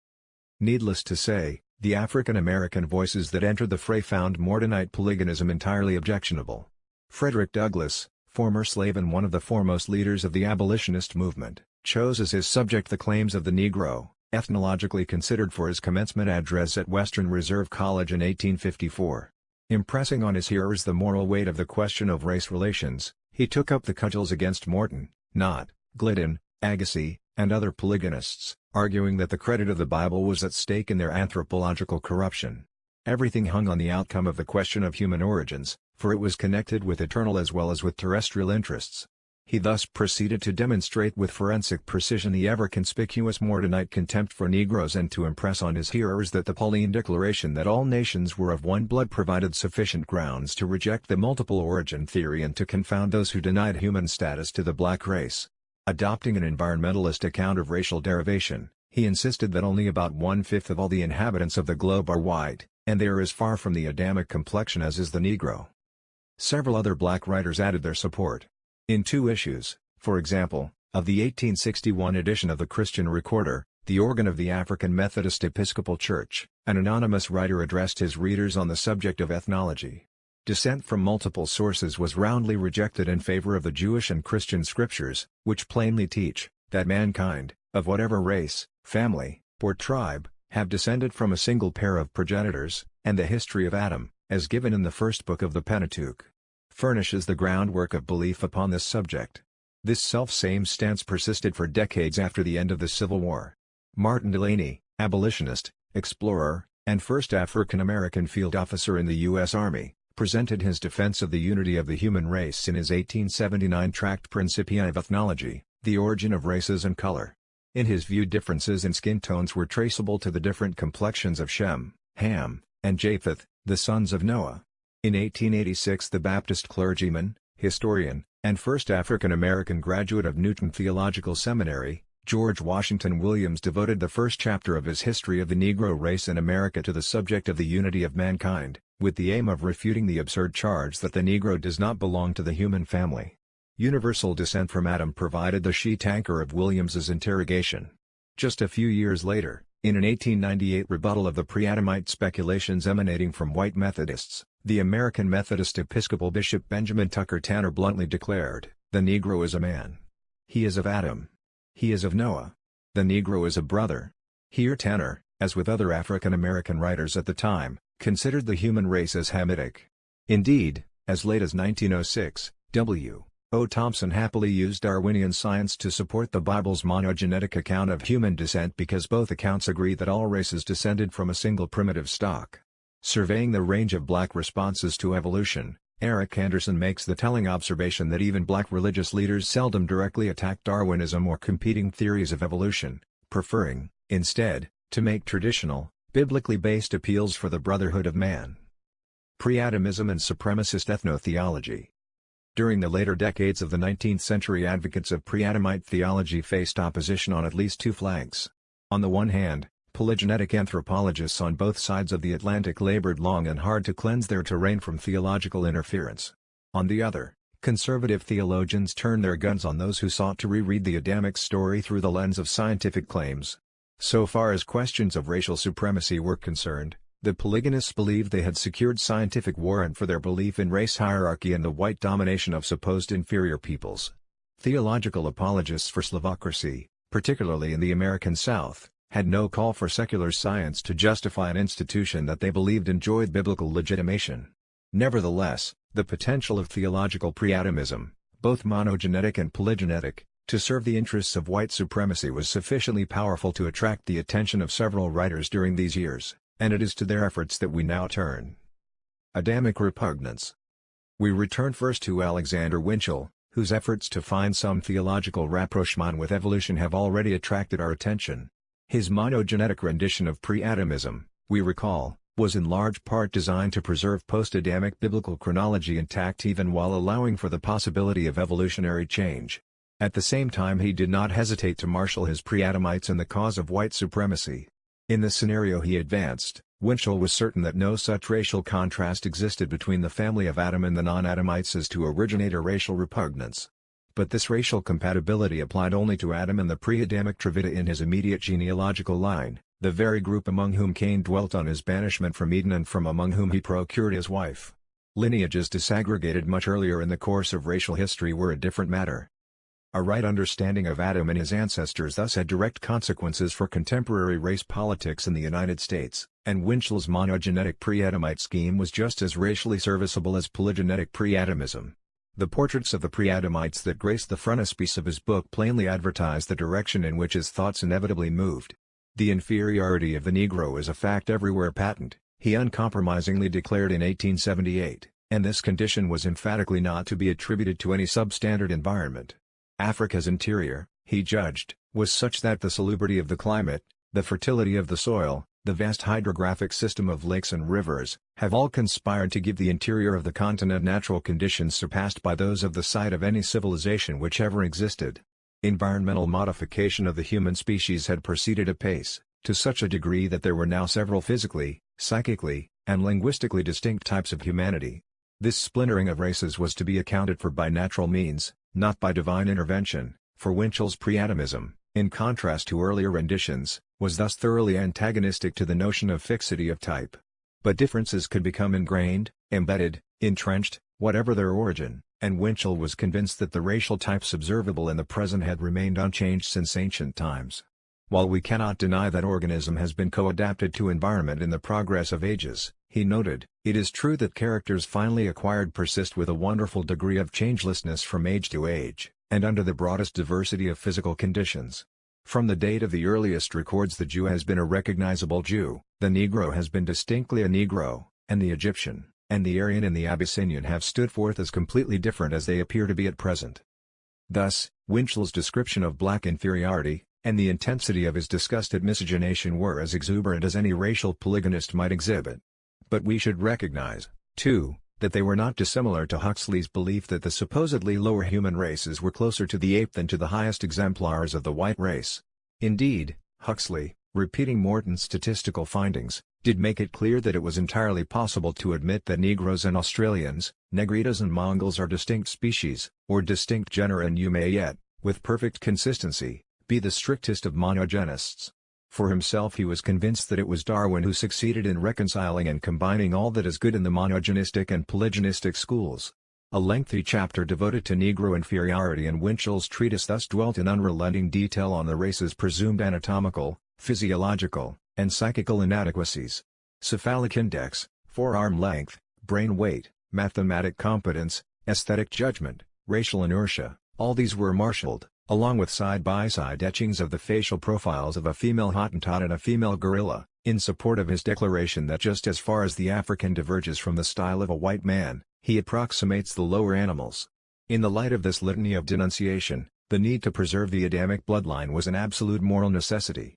Needless to say, the African American voices that entered the fray found Mortonite polyganism entirely objectionable. Frederick Douglass, former slave and one of the foremost leaders of the abolitionist movement, chose as his subject the claims of the Negro, ethnologically considered for his commencement address at Western Reserve College in 1854. Impressing on his hearers the moral weight of the question of race relations, he took up the cudgels against Morton, Nott, Glidden, Agassiz, and other polygamists, arguing that the credit of the Bible was at stake in their anthropological corruption. Everything hung on the outcome of the question of human origins, for it was connected with eternal as well as with terrestrial interests. He thus proceeded to demonstrate with forensic precision the ever-conspicuous Mortonite contempt for Negroes and to impress on his hearers that the Pauline declaration that all nations were of one blood provided sufficient grounds to reject the multiple origin theory and to confound those who denied human status to the black race. Adopting an environmentalist account of racial derivation, he insisted that only about 1/5 of all the inhabitants of the globe are white, and they are as far from the Adamic complexion as is the Negro. Several other black writers added their support. In two issues, for example, Of the 1861 edition of the Christian Recorder, the organ of the African Methodist Episcopal Church, an anonymous writer addressed his readers on the subject of ethnology. Dissent from multiple sources was roundly rejected in favor of the Jewish and Christian scriptures, which plainly teach that mankind, of whatever race, family, or tribe, have descended from a single pair of progenitors, and the history of Adam, as given in the first book of the Pentateuch, furnishes the groundwork of belief upon this subject. This self-same stance persisted for decades after the end of the Civil War. Martin Delany, abolitionist, explorer, and first African-American field officer in the U.S. Army, presented his defense of the unity of the human race in his 1879 tract Principia of Ethnology, The Origin of Races and Color. In his view, differences in skin tones were traceable to the different complexions of Shem, Ham, and Japheth, the sons of Noah. In 1886, the Baptist clergyman, historian, and first African-American graduate of Newton Theological Seminary, George Washington Williams devoted the first chapter of his History of the Negro Race in America to the subject of the unity of mankind, with the aim of refuting the absurd charge that the Negro does not belong to the human family. Universal descent from Adam provided the sheet anchor of Williams's interrogation. Just a few years later, in an 1898 rebuttal of the pre-Adamite speculations emanating from white Methodists, the American Methodist Episcopal Bishop Benjamin Tucker Tanner bluntly declared, "The Negro is a man. He is of Adam. He is of Noah. The Negro is a brother." Here Tanner, as with other African-American writers at the time, considered the human race as Hamitic. Indeed, as late as 1906, W. O. Thompson happily used Darwinian science to support the Bible's monogenetic account of human descent because both accounts agree that all races descended from a single primitive stock. Surveying the range of black responses to evolution, Eric Anderson makes the telling observation that even black religious leaders seldom directly attack Darwinism or competing theories of evolution, preferring, instead, to make traditional, biblically based appeals for the brotherhood of man. Pre-Adamism and supremacist ethnotheology. During the later decades of the 19th century, advocates of pre-Adamite theology faced opposition on at least two flanks. On the one hand, polygenetic anthropologists on both sides of the Atlantic labored long and hard to cleanse their terrain from theological interference. On the other, conservative theologians turned their guns on those who sought to reread the Adamic story through the lens of scientific claims. So far as questions of racial supremacy were concerned, the polygenists believed they had secured scientific warrant for their belief in race hierarchy and the white domination of supposed inferior peoples. Theological apologists for Slavocracy, particularly in the American South, had no call for secular science to justify an institution that they believed enjoyed biblical legitimation. Nevertheless, the potential of theological pre-Adamism, both monogenetic and polygenetic, to serve the interests of white supremacy was sufficiently powerful to attract the attention of several writers during these years, and it is to their efforts that we now turn. Adamic repugnance. We return first to Alexander Winchell, whose efforts to find some theological rapprochement with evolution have already attracted our attention. His monogenetic rendition of pre-Adamism, we recall, was in large part designed to preserve post-Adamic biblical chronology intact even while allowing for the possibility of evolutionary change. At the same time, he did not hesitate to marshal his pre-Adamites in the cause of white supremacy. In the scenario he advanced, Winchell was certain that no such racial contrast existed between the family of Adam and the non-Adamites as to originate a racial repugnance. But this racial compatibility applied only to Adam and the pre-Adamic Trivida in his immediate genealogical line, the very group among whom Cain dwelt on his banishment from Eden and from among whom he procured his wife. Lineages disaggregated much earlier in the course of racial history were a different matter. A right understanding of Adam and his ancestors thus had direct consequences for contemporary race politics in the United States, and Winchell's monogenetic pre-Adamite scheme was just as racially serviceable as polygenetic pre-Adamism. The portraits of the pre-Adamites that grace the frontispiece of his book plainly advertise the direction in which his thoughts inevitably moved. The inferiority of the Negro is a fact everywhere patent, he uncompromisingly declared in 1878, and this condition was emphatically not to be attributed to any substandard environment. Africa's interior, he judged, was such that the salubrity of the climate, the fertility of the soil, the vast hydrographic system of lakes and rivers, have all conspired to give the interior of the continent natural conditions surpassed by those of the site of any civilization which ever existed. Environmental modification of the human species had proceeded apace, to such a degree that there were now several physically, psychically, and linguistically distinct types of humanity. This splintering of races was to be accounted for by natural means, not by divine intervention, For Winchell's pre-Adamism, in contrast to earlier renditions, was thus thoroughly antagonistic to the notion of fixity of type. But differences could become ingrained, embedded, entrenched, whatever their origin, and Winchell was convinced that the racial types observable in the present had remained unchanged since ancient times. While we cannot deny that organism has been co-adapted to environment in the progress of ages, he noted, it is true that characters finally acquired persist with a wonderful degree of changelessness from age to age, and under the broadest diversity of physical conditions. From the date of the earliest records the Jew has been a recognizable Jew, the Negro has been distinctly a Negro, and the Egyptian, and the Aryan and the Abyssinian have stood forth as completely different as they appear to be at present. Thus, Winchell's description of black inferiority, and the intensity of his disgust at miscegenation were as exuberant as any racial polygamist might exhibit. But we should recognize, too, that they were not dissimilar to Huxley's belief that the supposedly lower human races were closer to the ape than to the highest exemplars of the white race. Indeed, Huxley, repeating Morton's statistical findings, did make it clear that it was entirely possible to admit that Negroes and Australians, Negritos and Mongols are distinct species, or distinct genera, and you may yet, with perfect consistency, be the strictest of monogenists. For himself he was convinced that it was Darwin who succeeded in reconciling and combining all that is good in the monogenistic and polygenistic schools. A lengthy chapter devoted to Negro inferiority in Winchell's treatise thus dwelt in unrelenting detail on the race's presumed anatomical, physiological, and psychical inadequacies. Cephalic index, forearm length, brain weight, mathematic competence, aesthetic judgment, racial inertia, all these were marshaled, along with side-by-side etchings of the facial profiles of a female Hottentot and a female gorilla, in support of his declaration that just as far as the African diverges from the style of a white man, he approximates the lower animals. In the light of this litany of denunciation, the need to preserve the Adamic bloodline was an absolute moral necessity.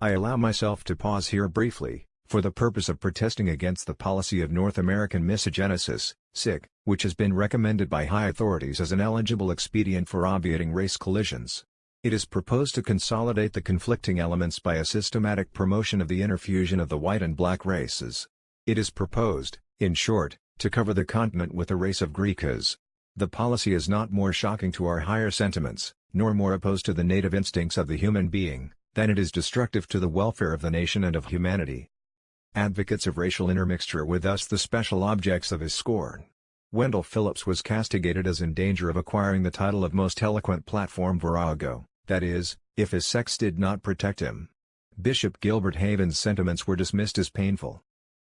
I allow myself to pause here briefly, for the purpose of protesting against the policy of North American miscegenesis, which has been recommended by high authorities as an eligible expedient for obviating race collisions. It is proposed to consolidate the conflicting elements by a systematic promotion of the interfusion of the white and black races. It is proposed, in short, to cover the continent with a race of Greekas. The policy is not more shocking to our higher sentiments, nor more opposed to the native instincts of the human being, than it is destructive to the welfare of the nation and of humanity. Advocates of racial intermixture were thus the special objects of his scorn. Wendell Phillips was castigated as in danger of acquiring the title of most eloquent platform virago, that is, if his sex did not protect him. Bishop Gilbert Haven's sentiments were dismissed as painful.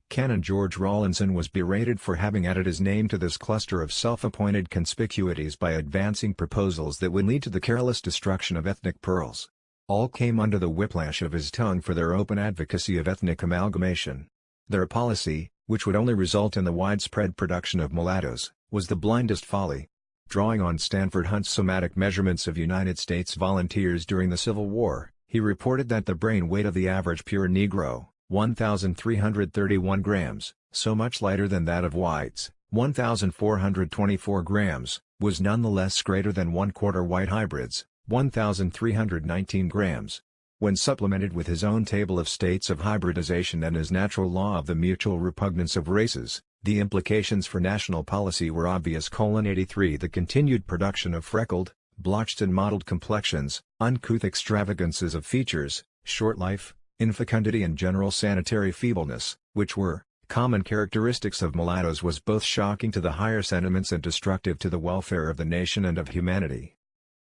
Canon George Rawlinson was berated for having added his name to this cluster of self-appointed conspicuities by advancing proposals that would lead to the careless destruction of ethnic pearls. All came under the whiplash of his tongue for their open advocacy of ethnic amalgamation. Their policy, which would only result in the widespread production of mulattoes, was the blindest folly. Drawing on Stanford Hunt's somatic measurements of United States volunteers during the Civil War, he reported that the brain weight of the average pure Negro, 1,331 grams, so much lighter than that of whites, 1,424 grams, was nonetheless greater than one-quarter white hybrids, 1,319 grams. When supplemented with his own table of states of hybridization and his natural law of the mutual repugnance of races, the implications for national policy were obvious. 83 The continued production of freckled, blotched and mottled complexions, uncouth extravagances of features, short life, infecundity and general sanitary feebleness, which were common characteristics of mulattoes, was both shocking to the higher sentiments and destructive to the welfare of the nation and of humanity.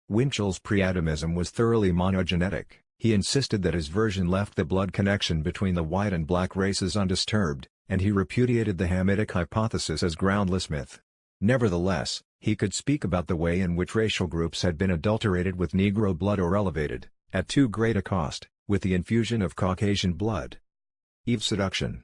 Winchell's pre-Adamism was thoroughly monogenetic. He insisted that his version left the blood connection between the white and black races undisturbed, and he repudiated the Hamitic hypothesis as groundless myth. Nevertheless, he could speak about the way in which racial groups had been adulterated with Negro blood or elevated, at too great a cost, with the infusion of Caucasian blood. Eve seduction.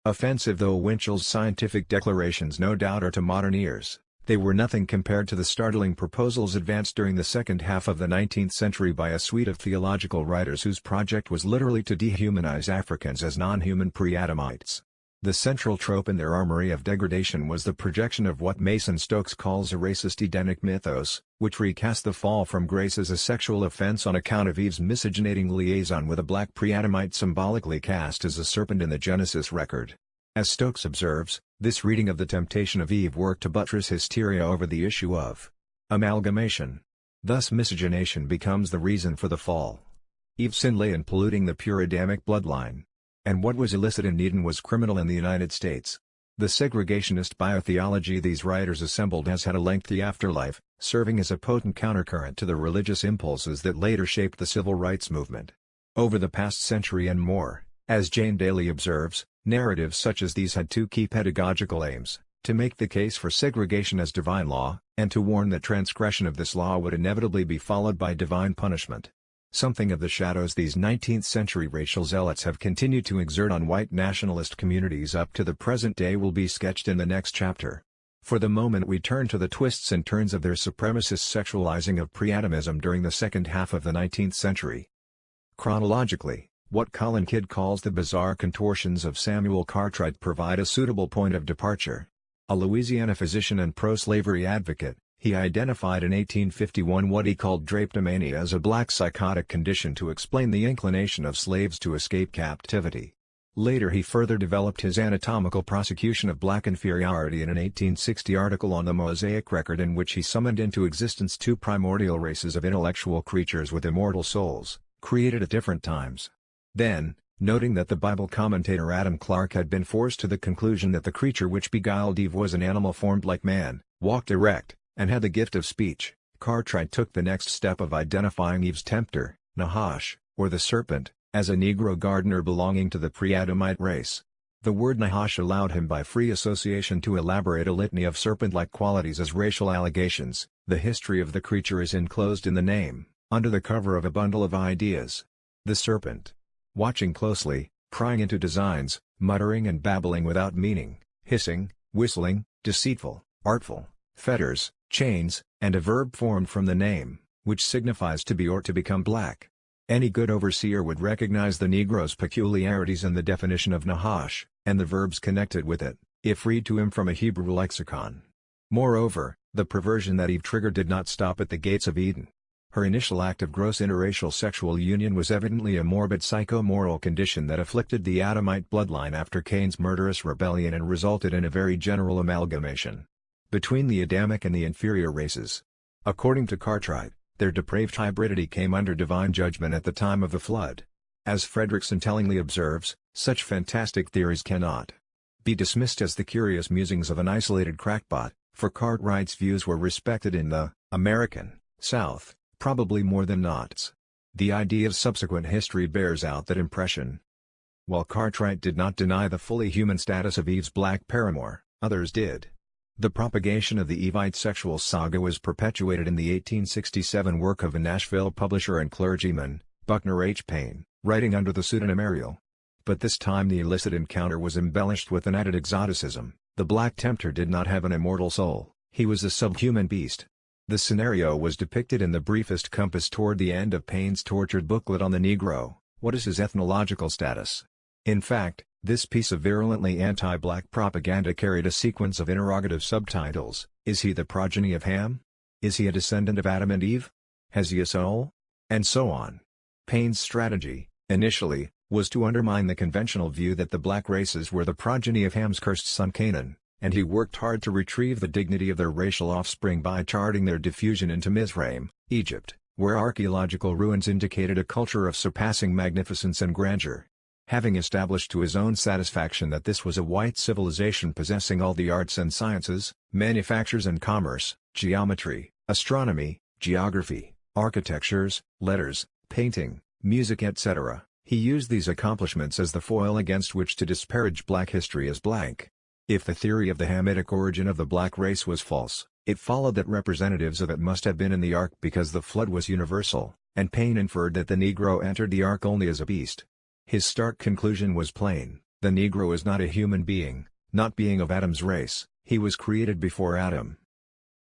Offensive though Winchell's scientific declarations no doubt are to modern ears, they were nothing compared to the startling proposals advanced during the second half of the 19th century by a suite of theological writers whose project was literally to dehumanize Africans as non-human pre-Adamites. The central trope in their armory of degradation was the projection of what Mason Stokes calls a racist Edenic mythos, which recast the fall from grace as a sexual offense on account of Eve's miscegenating liaison with a black pre-Adamite, symbolically cast as a serpent in the Genesis record. As Stokes observes, this reading of the temptation of Eve worked to buttress hysteria over the issue of amalgamation. Thus miscegenation becomes the reason for the fall. Eve's sin lay in polluting the pure Adamic bloodline. And what was illicit in Eden was criminal in the United States. The segregationist biotheology these writers assembled has had a lengthy afterlife, serving as a potent countercurrent to the religious impulses that later shaped the civil rights movement. Over the past century and more, as Jane Daly observes, narratives such as these had two key pedagogical aims: to make the case for segregation as divine law, and to warn that transgression of this law would inevitably be followed by divine punishment. Something of the shadows these 19th-century racial zealots have continued to exert on white nationalist communities up to the present day will be sketched in the next chapter. For the moment we turn to the twists and turns of their supremacist sexualizing of pre-Adamism during the second half of the 19th century. Chronologically, what Colin Kidd calls the bizarre contortions of Samuel Cartwright provide a suitable point of departure. A Louisiana physician and pro-slavery advocate, he identified in 1851 what he called drapetomania as a black psychotic condition to explain the inclination of slaves to escape captivity. Later he further developed his anatomical prosecution of black inferiority in an 1860 article on the Mosaic Record in which he summoned into existence two primordial races of intellectual creatures with immortal souls, created at different times. Then, noting that the Bible commentator Adam Clarke had been forced to the conclusion that the creature which beguiled Eve was an animal formed like man, walked erect, and had the gift of speech, Cartwright took the next step of identifying Eve's tempter, Nahash, or the serpent, as a Negro gardener belonging to the pre-Adamite race. The word Nahash allowed him by free association to elaborate a litany of serpent-like qualities as racial allegations. The history of the creature is enclosed in the name, under the cover of a bundle of ideas. The serpent. Watching closely, prying into designs, muttering and babbling without meaning, hissing, whistling, deceitful, artful, fetters, chains, and a verb formed from the name, which signifies to be or to become black. Any good overseer would recognize the Negro's peculiarities in the definition of Nahash, and the verbs connected with it, if read to him from a Hebrew lexicon. Moreover, the perversion that Eve triggered did not stop at the gates of Eden. Her initial act of gross interracial sexual union was evidently a morbid psychomoral condition that afflicted the Adamite bloodline after Cain's murderous rebellion and resulted in a very general amalgamation between the Adamic and the inferior races. According to Cartwright, their depraved hybridity came under divine judgment at the time of the flood. As Fredrickson tellingly observes, such fantastic theories cannot be dismissed as the curious musings of an isolated crackpot, for Cartwright's views were respected in the American South, probably more than Knott's. The idea's subsequent history bears out that impression. While Cartwright did not deny the fully human status of Eve's black paramour, others did. The propagation of the Evite sexual saga was perpetuated in the 1867 work of a Nashville publisher and clergyman, Buckner H. Payne, writing under the pseudonym Ariel. But this time the illicit encounter was embellished with an added exoticism. The black tempter did not have an immortal soul, he was a subhuman beast. The scenario was depicted in the briefest compass toward the end of Payne's tortured booklet on the Negro, What is His Ethnological Status? In fact, this piece of virulently anti-black propaganda carried a sequence of interrogative subtitles: Is he the progeny of Ham? Is he a descendant of Adam and Eve? Has he a soul? And so on. Payne's strategy, initially, was to undermine the conventional view that the black races were the progeny of Ham's cursed son Canaan, and he worked hard to retrieve the dignity of their racial offspring by charting their diffusion into Mizraim, Egypt, where archaeological ruins indicated a culture of surpassing magnificence and grandeur. Having established to his own satisfaction that this was a white civilization possessing all the arts and sciences, manufactures and commerce, geometry, astronomy, geography, architectures, letters, painting, music etc., he used these accomplishments as the foil against which to disparage black history as blank. If the theory of the Hamitic origin of the black race was false, it followed that representatives of it must have been in the ark because the flood was universal, and Payne inferred that the Negro entered the ark only as a beast. His stark conclusion was plain: the Negro is not a human being, not being of Adam's race, he was created before Adam.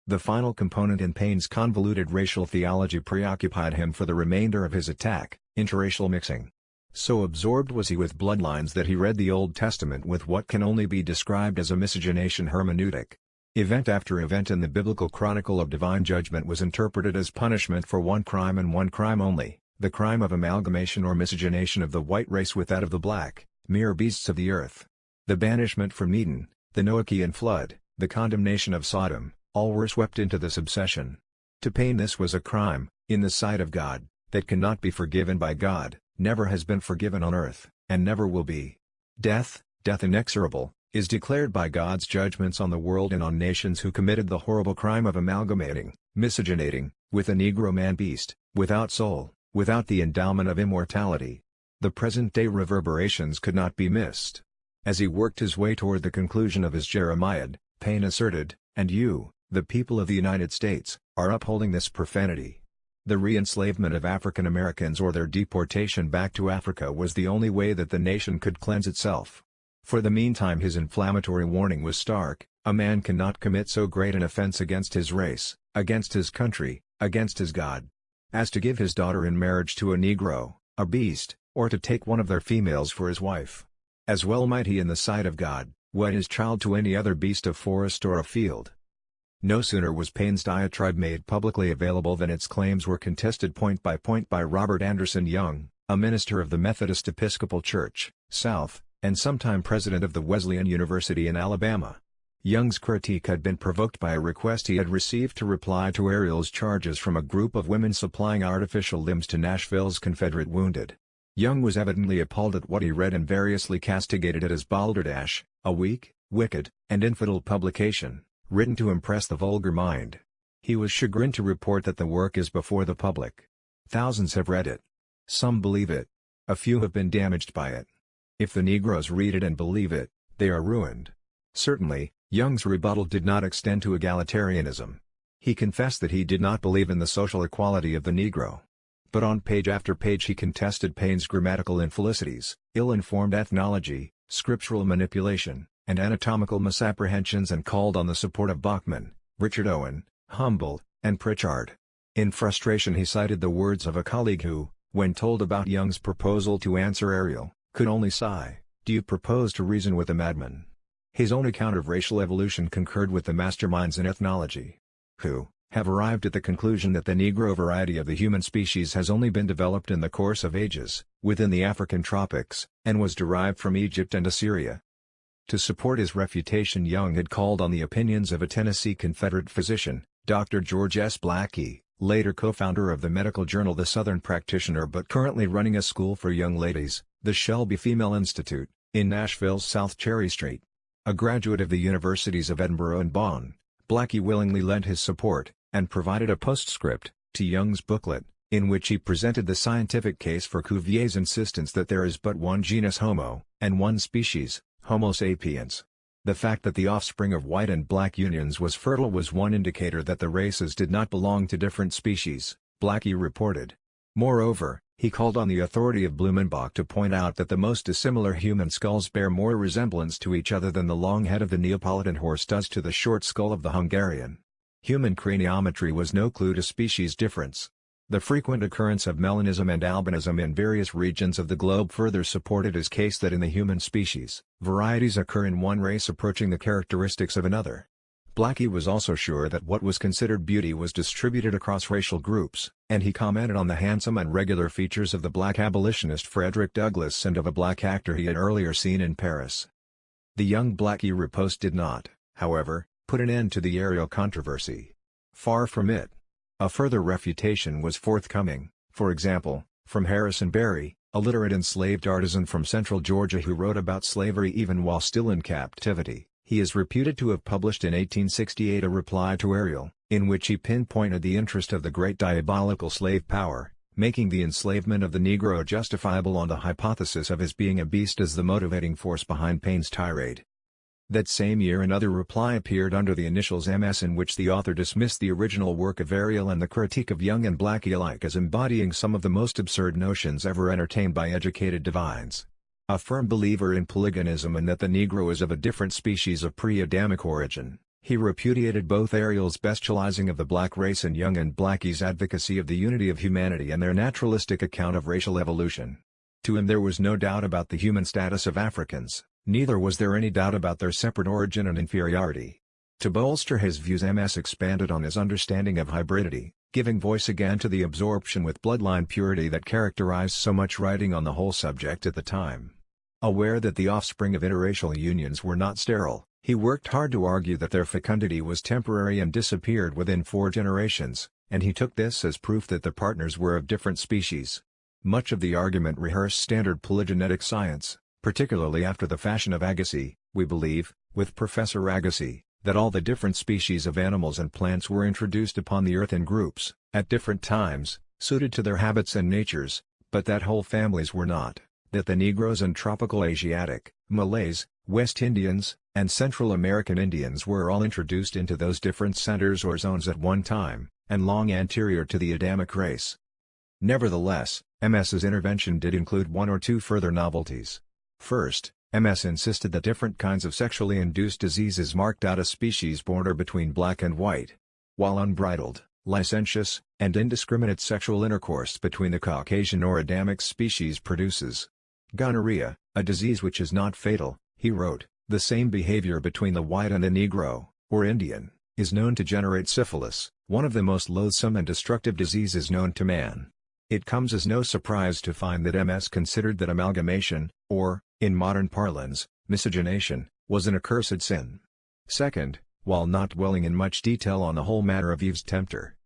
The final component in Payne's convoluted racial theology preoccupied him for the remainder of his attack: interracial mixing. So absorbed was he with bloodlines that he read the Old Testament with what can only be described as a miscegenation hermeneutic. Event after event in the biblical chronicle of divine judgment was interpreted as punishment for one crime and one crime only: the crime of amalgamation or miscegenation of the white race with that of the black, mere beasts of the earth. The banishment from Eden, the Noachian flood, the condemnation of Sodom, all were swept into this obsession. To Paine this was a crime, in the sight of God, that cannot be forgiven by God, never has been forgiven on earth, and never will be. Death, death inexorable, is declared by God's judgments on the world and on nations who committed the horrible crime of amalgamating, miscegenating, with a Negro man-beast, without soul, without the endowment of immortality. The present-day reverberations could not be missed. As he worked his way toward the conclusion of his Jeremiad, Paine asserted, "And you, the people of the United States, are upholding this profanity." The re-enslavement of African Americans or their deportation back to Africa was the only way that the nation could cleanse itself. For the meantime his inflammatory warning was stark: a man cannot commit so great an offense against his race, against his country, against his God, as to give his daughter in marriage to a Negro, a beast, or to take one of their females for his wife. As well might he in the sight of God, wed his child to any other beast of forest or of field. No sooner was Paine's diatribe made publicly available than its claims were contested point by Robert Anderson Young, a minister of the Methodist Episcopal Church, South, and sometime president of the Wesleyan University in Alabama. Young's critique had been provoked by a request he had received to reply to Ariel's charges from a group of women supplying artificial limbs to Nashville's Confederate wounded. Young was evidently appalled at what he read and variously castigated it as balderdash, a weak, wicked, and infidel publication, written to impress the vulgar mind. He was chagrined to report that the work is before the public. Thousands have read it. Some believe it. A few have been damaged by it. If the Negroes read it and believe it, they are ruined. Certainly, Young's rebuttal did not extend to egalitarianism. He confessed that he did not believe in the social equality of the Negro. But on page after page he contested Paine's grammatical infelicities, ill-informed ethnology, scriptural manipulation, and anatomical misapprehensions and called on the support of Bachman, Richard Owen, Humboldt, and Pritchard. In frustration he cited the words of a colleague who, when told about Young's proposal to answer Ariel, could only sigh, "Do you propose to reason with a madman?" His own account of racial evolution concurred with the masterminds in ethnology, who have arrived at the conclusion that the Negro variety of the human species has only been developed in the course of ages, within the African tropics, and was derived from Egypt and Assyria. To support his refutation Young had called on the opinions of a Tennessee Confederate physician, Dr. George S. Blackie, later co-founder of the medical journal The Southern Practitioner but currently running a school for young ladies, the Shelby Female Institute, in Nashville's South Cherry Street. A graduate of the universities of Edinburgh and Bonn, Blackie willingly lent his support, and provided a postscript to Young's booklet, in which he presented the scientific case for Cuvier's insistence that there is but one genus Homo, and one species, Homo sapiens. The fact that the offspring of white and black unions was fertile was one indicator that the races did not belong to different species, Blackie reported. Moreover, he called on the authority of Blumenbach to point out that the most dissimilar human skulls bear more resemblance to each other than the long head of the Neapolitan horse does to the short skull of the Hungarian. Human craniometry was no clue to species difference. The frequent occurrence of melanism and albinism in various regions of the globe further supported his case that in the human species, varieties occur in one race approaching the characteristics of another. Blackie was also sure that what was considered beauty was distributed across racial groups, and he commented on the handsome and regular features of the black abolitionist Frederick Douglass and of a black actor he had earlier seen in Paris. The young Blackie riposte did not, however, put an end to the Ariel controversy. Far from it. A further refutation was forthcoming, for example, from Harrison Berry, a literate enslaved artisan from central Georgia who wrote about slavery even while still in captivity. He is reputed to have published in 1868 a reply to Ariel, in which he pinpointed the interest of the great diabolical slave power, making the enslavement of the Negro justifiable on the hypothesis of his being a beast as the motivating force behind Paine's tirade. That same year another reply appeared under the initials MS in which the author dismissed the original work of Ariel and the critique of Young and Blackie alike as embodying some of the most absurd notions ever entertained by educated divines. A firm believer in polygonism and that the Negro is of a different species of pre-Adamic origin, he repudiated both Ariel's bestializing of the black race and Young and Blackie's advocacy of the unity of humanity and their naturalistic account of racial evolution. To him there was no doubt about the human status of Africans. Neither was there any doubt about their separate origin and inferiority. To bolster his views MS expanded on his understanding of hybridity, giving voice again to the absorption with bloodline purity that characterized so much writing on the whole subject at the time. Aware that the offspring of interracial unions were not sterile, he worked hard to argue that their fecundity was temporary and disappeared within 4 generations, and he took this as proof that the partners were of different species. Much of the argument rehearsed standard polygenetic science, particularly after the fashion of Agassiz, we believe, with Professor Agassiz, that all the different species of animals and plants were introduced upon the earth in groups, at different times, suited to their habits and natures, but that whole families were not, that the Negroes and tropical Asiatic, Malays, West Indians, and Central American Indians were all introduced into those different centers or zones at one time, and long anterior to the Adamic race. Nevertheless, MS's intervention did include one or two further novelties. First, MS insisted that different kinds of sexually induced diseases marked out a species border between black and white. While unbridled, licentious, and indiscriminate sexual intercourse between the Caucasian or Adamic species produces gonorrhea, a disease which is not fatal, he wrote, the same behavior between the white and the Negro, or Indian, is known to generate syphilis, one of the most loathsome and destructive diseases known to man. It comes as no surprise to find that MS considered that amalgamation, or, in modern parlance, miscegenation, was an accursed sin. Second, while not dwelling in much detail on the whole matter of Eve's tempter,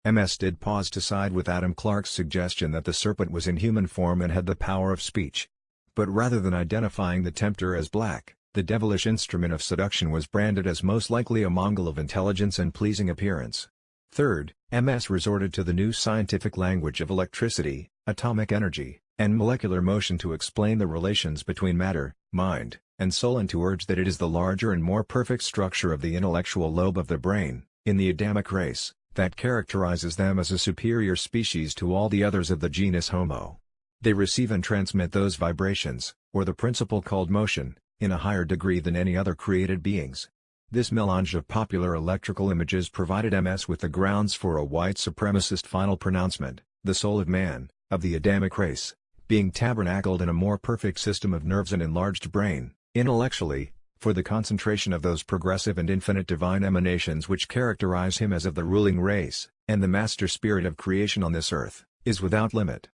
MS did pause to side with Adam Clarke's suggestion that the serpent was in human form and had the power of speech. But rather than identifying the tempter as black, the devilish instrument of seduction was branded as most likely a Mongol of intelligence and pleasing appearance. Third, MS resorted to the new scientific language of electricity, atomic energy, and molecular motion to explain the relations between matter, mind, and soul, and to urge that it is the larger and more perfect structure of the intellectual lobe of the brain, in the Adamic race, that characterizes them as a superior species to all the others of the genus Homo. They receive and transmit those vibrations, or the principle called motion, in a higher degree than any other created beings. This melange of popular electrical images provided MS with the grounds for a white supremacist final pronouncement, the soul of man, of the Adamic race, being tabernacled in a more perfect system of nerves and enlarged brain, intellectually, for the concentration of those progressive and infinite divine emanations which characterize him as of the ruling race, and the master spirit of creation on this earth, is without limit.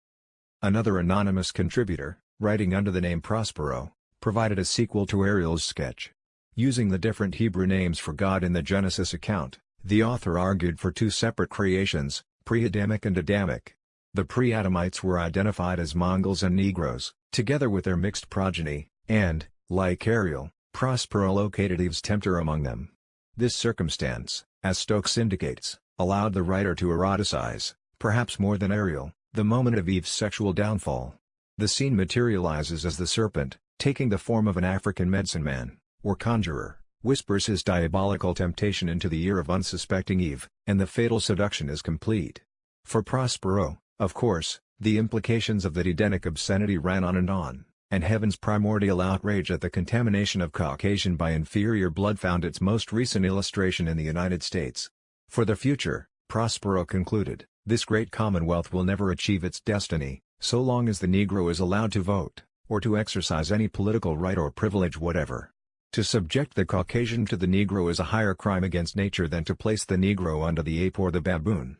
Another anonymous contributor, writing under the name Prospero, provided a sequel to Ariel's sketch. Using the different Hebrew names for God in the Genesis account, the author argued for two separate creations, pre-Adamic and Adamic. The pre-Adamites were identified as Mongols and Negroes, together with their mixed progeny, and, like Ariel, Prospero located Eve's tempter among them. This circumstance, as Stokes indicates, allowed the writer to eroticize, perhaps more than Ariel, the moment of Eve's sexual downfall. The scene materializes as the serpent, taking the form of an African medicine man, or conjurer, whispers his diabolical temptation into the ear of unsuspecting Eve, and the fatal seduction is complete. For Prospero, of course, the implications of that Edenic obscenity ran on, and heaven's primordial outrage at the contamination of Caucasian by inferior blood found its most recent illustration in the United States. For the future, Prospero concluded, this great commonwealth will never achieve its destiny, so long as the Negro is allowed to vote, or to exercise any political right or privilege whatever. To subject the Caucasian to the Negro is a higher crime against nature than to place the Negro under the ape or the baboon.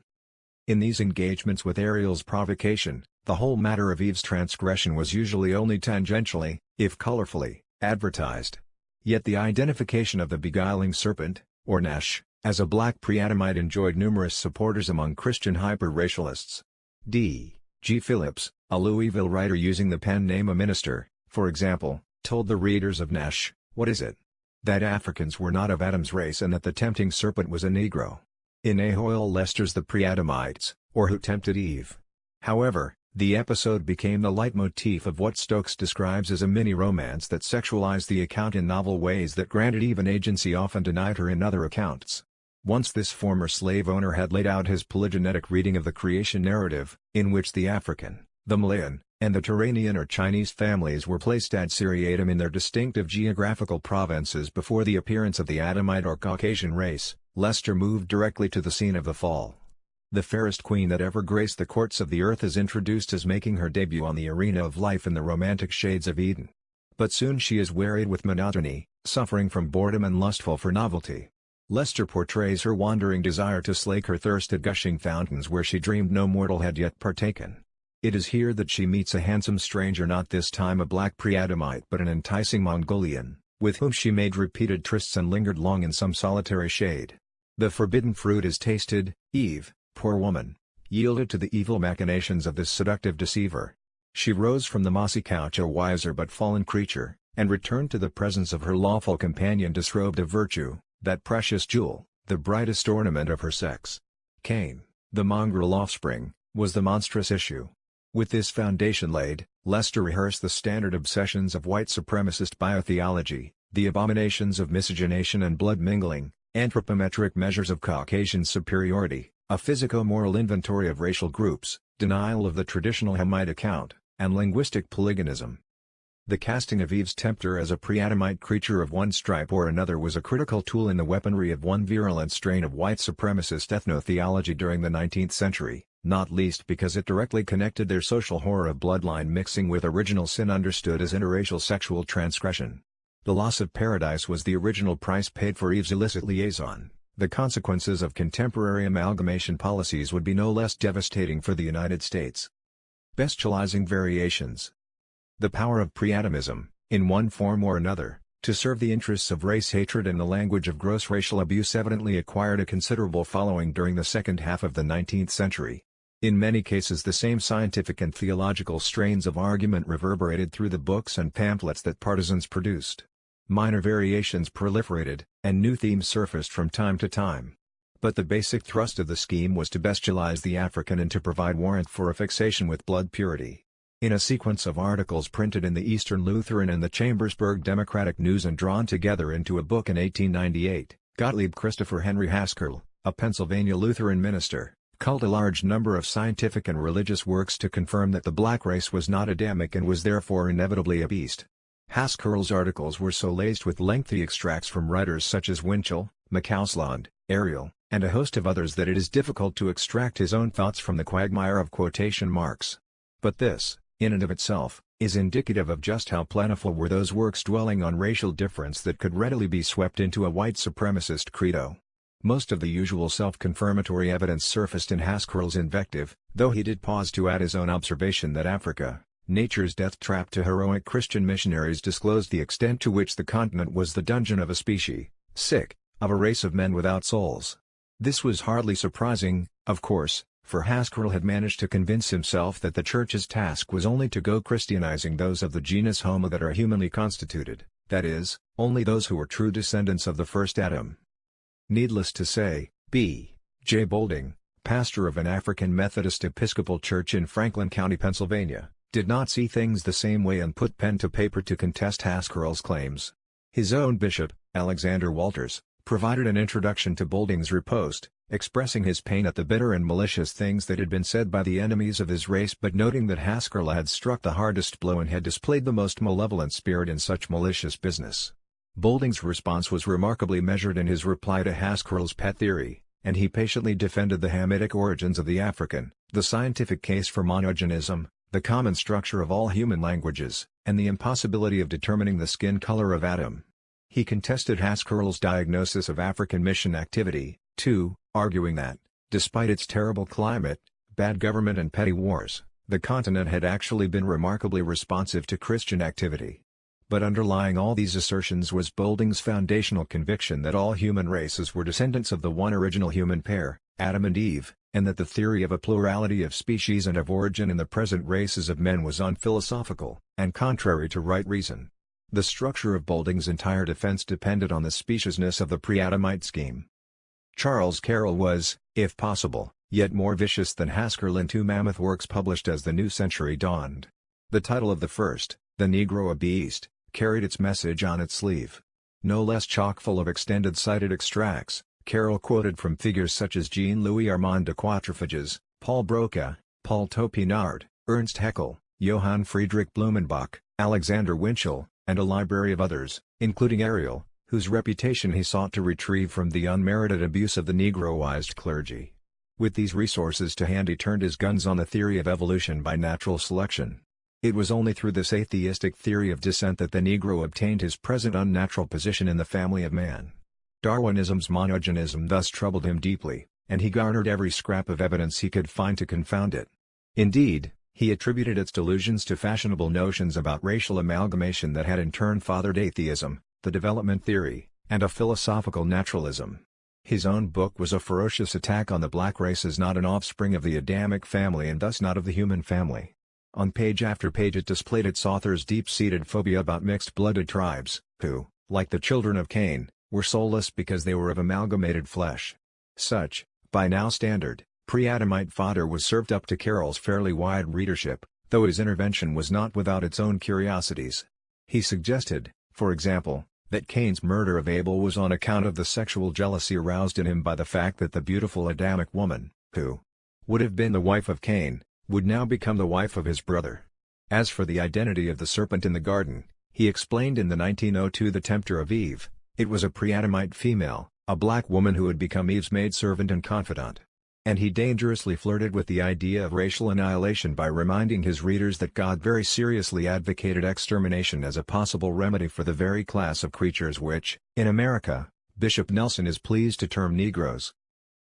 In these engagements with Ariel's provocation, the whole matter of Eve's transgression was usually only tangentially, if colorfully, advertised. Yet the identification of the beguiling serpent, or Nesh, as a black pre-Adamite enjoyed numerous supporters among Christian hyper-racialists. D. G. Phillips, a Louisville writer using the pen name A Minister, for example, told the readers of Nesh, "What is it? That Africans were not of Adam's race and that the tempting serpent was a Negro." In A. Hoyle Lester's The Pre-Adamites, or Who Tempted Eve. However, the episode became the leitmotif of what Stokes describes as a mini-romance that sexualized the account in novel ways that granted Eve an agency often denied her in other accounts. Once this former slave owner had laid out his polygenetic reading of the creation narrative, in which the African, the Malayan, and the Turanian or Chinese families were placed ad seriatim in their distinctive geographical provinces before the appearance of the Adamite or Caucasian race, Lester moved directly to the scene of the fall. The fairest queen that ever graced the courts of the earth is introduced as making her debut on the arena of life in the romantic shades of Eden. But soon she is wearied with monotony, suffering from boredom and lustful for novelty. Lester portrays her wandering desire to slake her thirst at gushing fountains where she dreamed no mortal had yet partaken. It is here that she meets a handsome stranger, not this time a black pre-Adamite but an enticing Mongolian, with whom she made repeated trysts and lingered long in some solitary shade. The forbidden fruit is tasted, Eve, poor woman, yielded to the evil machinations of this seductive deceiver. She rose from the mossy couch a wiser but fallen creature, and returned to the presence of her lawful companion disrobed of virtue, that precious jewel, the brightest ornament of her sex. Cain, the mongrel offspring, was the monstrous issue. With this foundation laid, Lester rehearsed the standard obsessions of white supremacist biotheology, the abominations of miscegenation and blood mingling, anthropometric measures of Caucasian superiority, a physico-moral inventory of racial groups, denial of the traditional Hamite account, and linguistic polygonism. The casting of Eve's tempter as a pre-Adamite creature of one stripe or another was a critical tool in the weaponry of one virulent strain of white supremacist ethnotheology during the 19th century, not least because it directly connected their social horror of bloodline mixing with original sin understood as interracial sexual transgression. The loss of paradise was the original price paid for Eve's illicit liaison. The consequences of contemporary amalgamation policies would be no less devastating for the United States. Bestializing variations. The power of pre-Adamism, in one form or another, to serve the interests of race hatred and the language of gross racial abuse evidently acquired a considerable following during the second half of the 19th century. In many cases the same scientific and theological strains of argument reverberated through the books and pamphlets that partisans produced. Minor variations proliferated, and new themes surfaced from time to time. But the basic thrust of the scheme was to bestialize the African and to provide warrant for a fixation with blood purity. In a sequence of articles printed in the Eastern Lutheran and the Chambersburg Democratic News and drawn together into a book in 1898, Gottlieb Christopher Henry Haskell, a Pennsylvania Lutheran minister, culled a large number of scientific and religious works to confirm that the black race was not Adamic and was therefore inevitably a beast. Haskell's articles were so laced with lengthy extracts from writers such as Winchell, McCausland, Ariel, and a host of others that it is difficult to extract his own thoughts from the quagmire of quotation marks. But this, in and of itself, is indicative of just how plentiful were those works dwelling on racial difference that could readily be swept into a white supremacist credo. Most of the usual self-confirmatory evidence surfaced in Haskell's invective, though he did pause to add his own observation that Africa, nature's death trap to heroic Christian missionaries, disclosed the extent to which the continent was the dungeon of a species, of a race of men without souls. This was hardly surprising, of course, for Haskell had managed to convince himself that the Church's task was only to go Christianizing those of the genus Homo that are humanly constituted, that is, only those who were true descendants of the first Adam. Needless to say, B. J. Boulding, pastor of an African Methodist Episcopal Church in Franklin County, Pennsylvania, did not see things the same way and put pen to paper to contest Haskell's claims. His own bishop, Alexander Walters, provided an introduction to Boulding's riposte, expressing his pain at the bitter and malicious things that had been said by the enemies of his race but noting that Haskell had struck the hardest blow and had displayed the most malevolent spirit in such malicious business. Boulding's response was remarkably measured in his reply to Haskell's pet theory, and he patiently defended the Hamitic origins of the African, the scientific case for monogenism, the common structure of all human languages, and the impossibility of determining the skin color of Adam. He contested Haskell's diagnosis of African mission activity, too, arguing that, despite its terrible climate, bad government and petty wars, the continent had actually been remarkably responsive to Christian activity. But underlying all these assertions was Boulding's foundational conviction that all human races were descendants of the one original human pair, Adam and Eve, and that the theory of a plurality of species and of origin in the present races of men was unphilosophical, and contrary to right reason. The structure of Boulding's entire defense depended on the speciousness of the pre-Adamite scheme. Charles Carroll was, if possible, yet more vicious than Haskell in two mammoth works published as the new century dawned. The title of the first, The Negro a Beast, carried its message on its sleeve. No less chock-full of extended cited extracts, Carroll quoted from figures such as Jean-Louis Armand de Quatrefages, Paul Broca, Paul Topinard, Ernst Haeckel, Johann Friedrich Blumenbach, Alexander Winchell, and a library of others, including Ariel, whose reputation he sought to retrieve from the unmerited abuse of the Negroized clergy. With these resources to hand he turned his guns on the theory of evolution by natural selection. It was only through this atheistic theory of descent that the Negro obtained his present unnatural position in the family of man. Darwinism's monogenism thus troubled him deeply, and he garnered every scrap of evidence he could find to confound it. Indeed, he attributed its delusions to fashionable notions about racial amalgamation that had in turn fathered atheism, the development theory, and a philosophical naturalism. His own book was a ferocious attack on the black race as not an offspring of the Adamic family and thus not of the human family. On page after page it displayed its author's deep-seated phobia about mixed-blooded tribes, who, like the children of Cain, were soulless because they were of amalgamated flesh. Such, by now standard, pre-Adamite fodder was served up to Carroll's fairly wide readership, though his intervention was not without its own curiosities. He suggested, for example, that Cain's murder of Abel was on account of the sexual jealousy aroused in him by the fact that the beautiful Adamic woman, who would have been the wife of Cain, would now become the wife of his brother. As for the identity of the serpent in the garden, he explained in the 1902 The Tempter of Eve, it was a pre-Adamite female, a black woman who had become Eve's maidservant and confidant. And he dangerously flirted with the idea of racial annihilation by reminding his readers that God very seriously advocated extermination as a possible remedy for the very class of creatures which, in America, Bishop Nelson is pleased to term Negroes.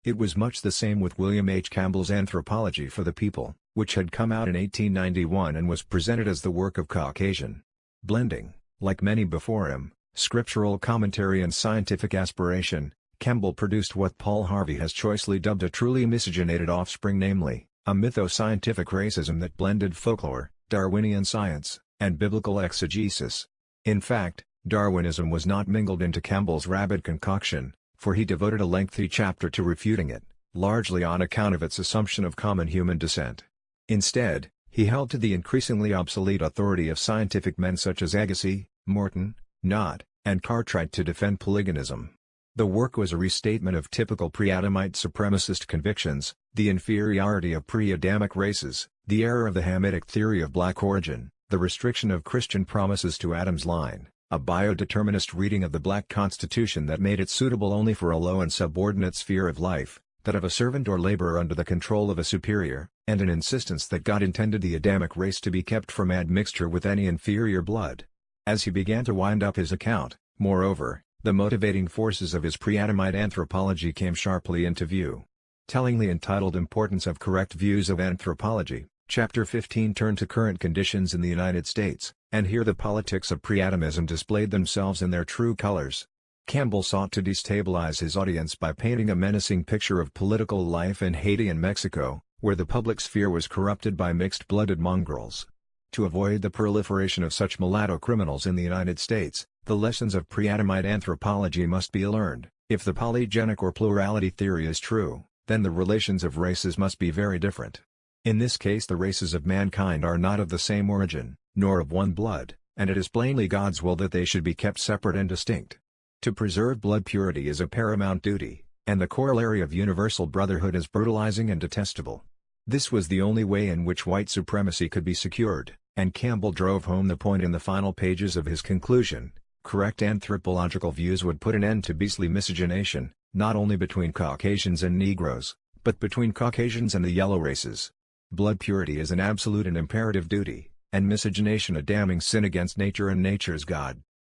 It was much the same with William H. Campbell's Anthropology for the People, which had come out in 1891 and was presented as the work of Caucasian. Blending, like many before him, scriptural commentary and scientific aspiration, Campbell produced what Paul Harvey has choicely dubbed a truly miscegenated offspring, namely, a mytho-scientific racism that blended folklore, Darwinian science, and biblical exegesis. In fact, Darwinism was not mingled into Campbell's rabid concoction, for he devoted a lengthy chapter to refuting it, largely on account of its assumption of common human descent. Instead, he held to the increasingly obsolete authority of scientific men such as Agassiz, Morton, Nott, and Cartwright to defend polyganism. The work was a restatement of typical pre-Adamite supremacist convictions, the inferiority of pre-Adamic races, the error of the Hamitic theory of black origin, the restriction of Christian promises to Adam's line, a biodeterminist reading of the black constitution that made it suitable only for a low and subordinate sphere of life, that of a servant or laborer under the control of a superior, and an insistence that God intended the Adamic race to be kept from admixture with any inferior blood. As he began to wind up his account, moreover, the motivating forces of his pre-Adamite anthropology came sharply into view. Tellingly entitled Importance of Correct Views of Anthropology, Chapter 15 turned to current conditions in the United States, and here the politics of pre-Adamism displayed themselves in their true colors. Campbell sought to destabilize his audience by painting a menacing picture of political life in Haiti and Mexico, where the public sphere was corrupted by mixed-blooded mongrels. To avoid the proliferation of such mulatto criminals in the United States, the lessons of pre-Adamite anthropology must be learned. If the polygenic or plurality theory is true, then the relations of races must be very different. In this case the races of mankind are not of the same origin, nor of one blood, and it is plainly God's will that they should be kept separate and distinct. To preserve blood purity is a paramount duty, and the corollary of universal brotherhood is brutalizing and detestable. This was the only way in which white supremacy could be secured, and Campbell drove home the point in the final pages of his conclusion. Correct anthropological views would put an end to beastly miscegenation, not only between Caucasians and Negroes, but between Caucasians and the yellow races. Blood purity is an absolute and imperative duty, and miscegenation a damning sin against nature and nature's God.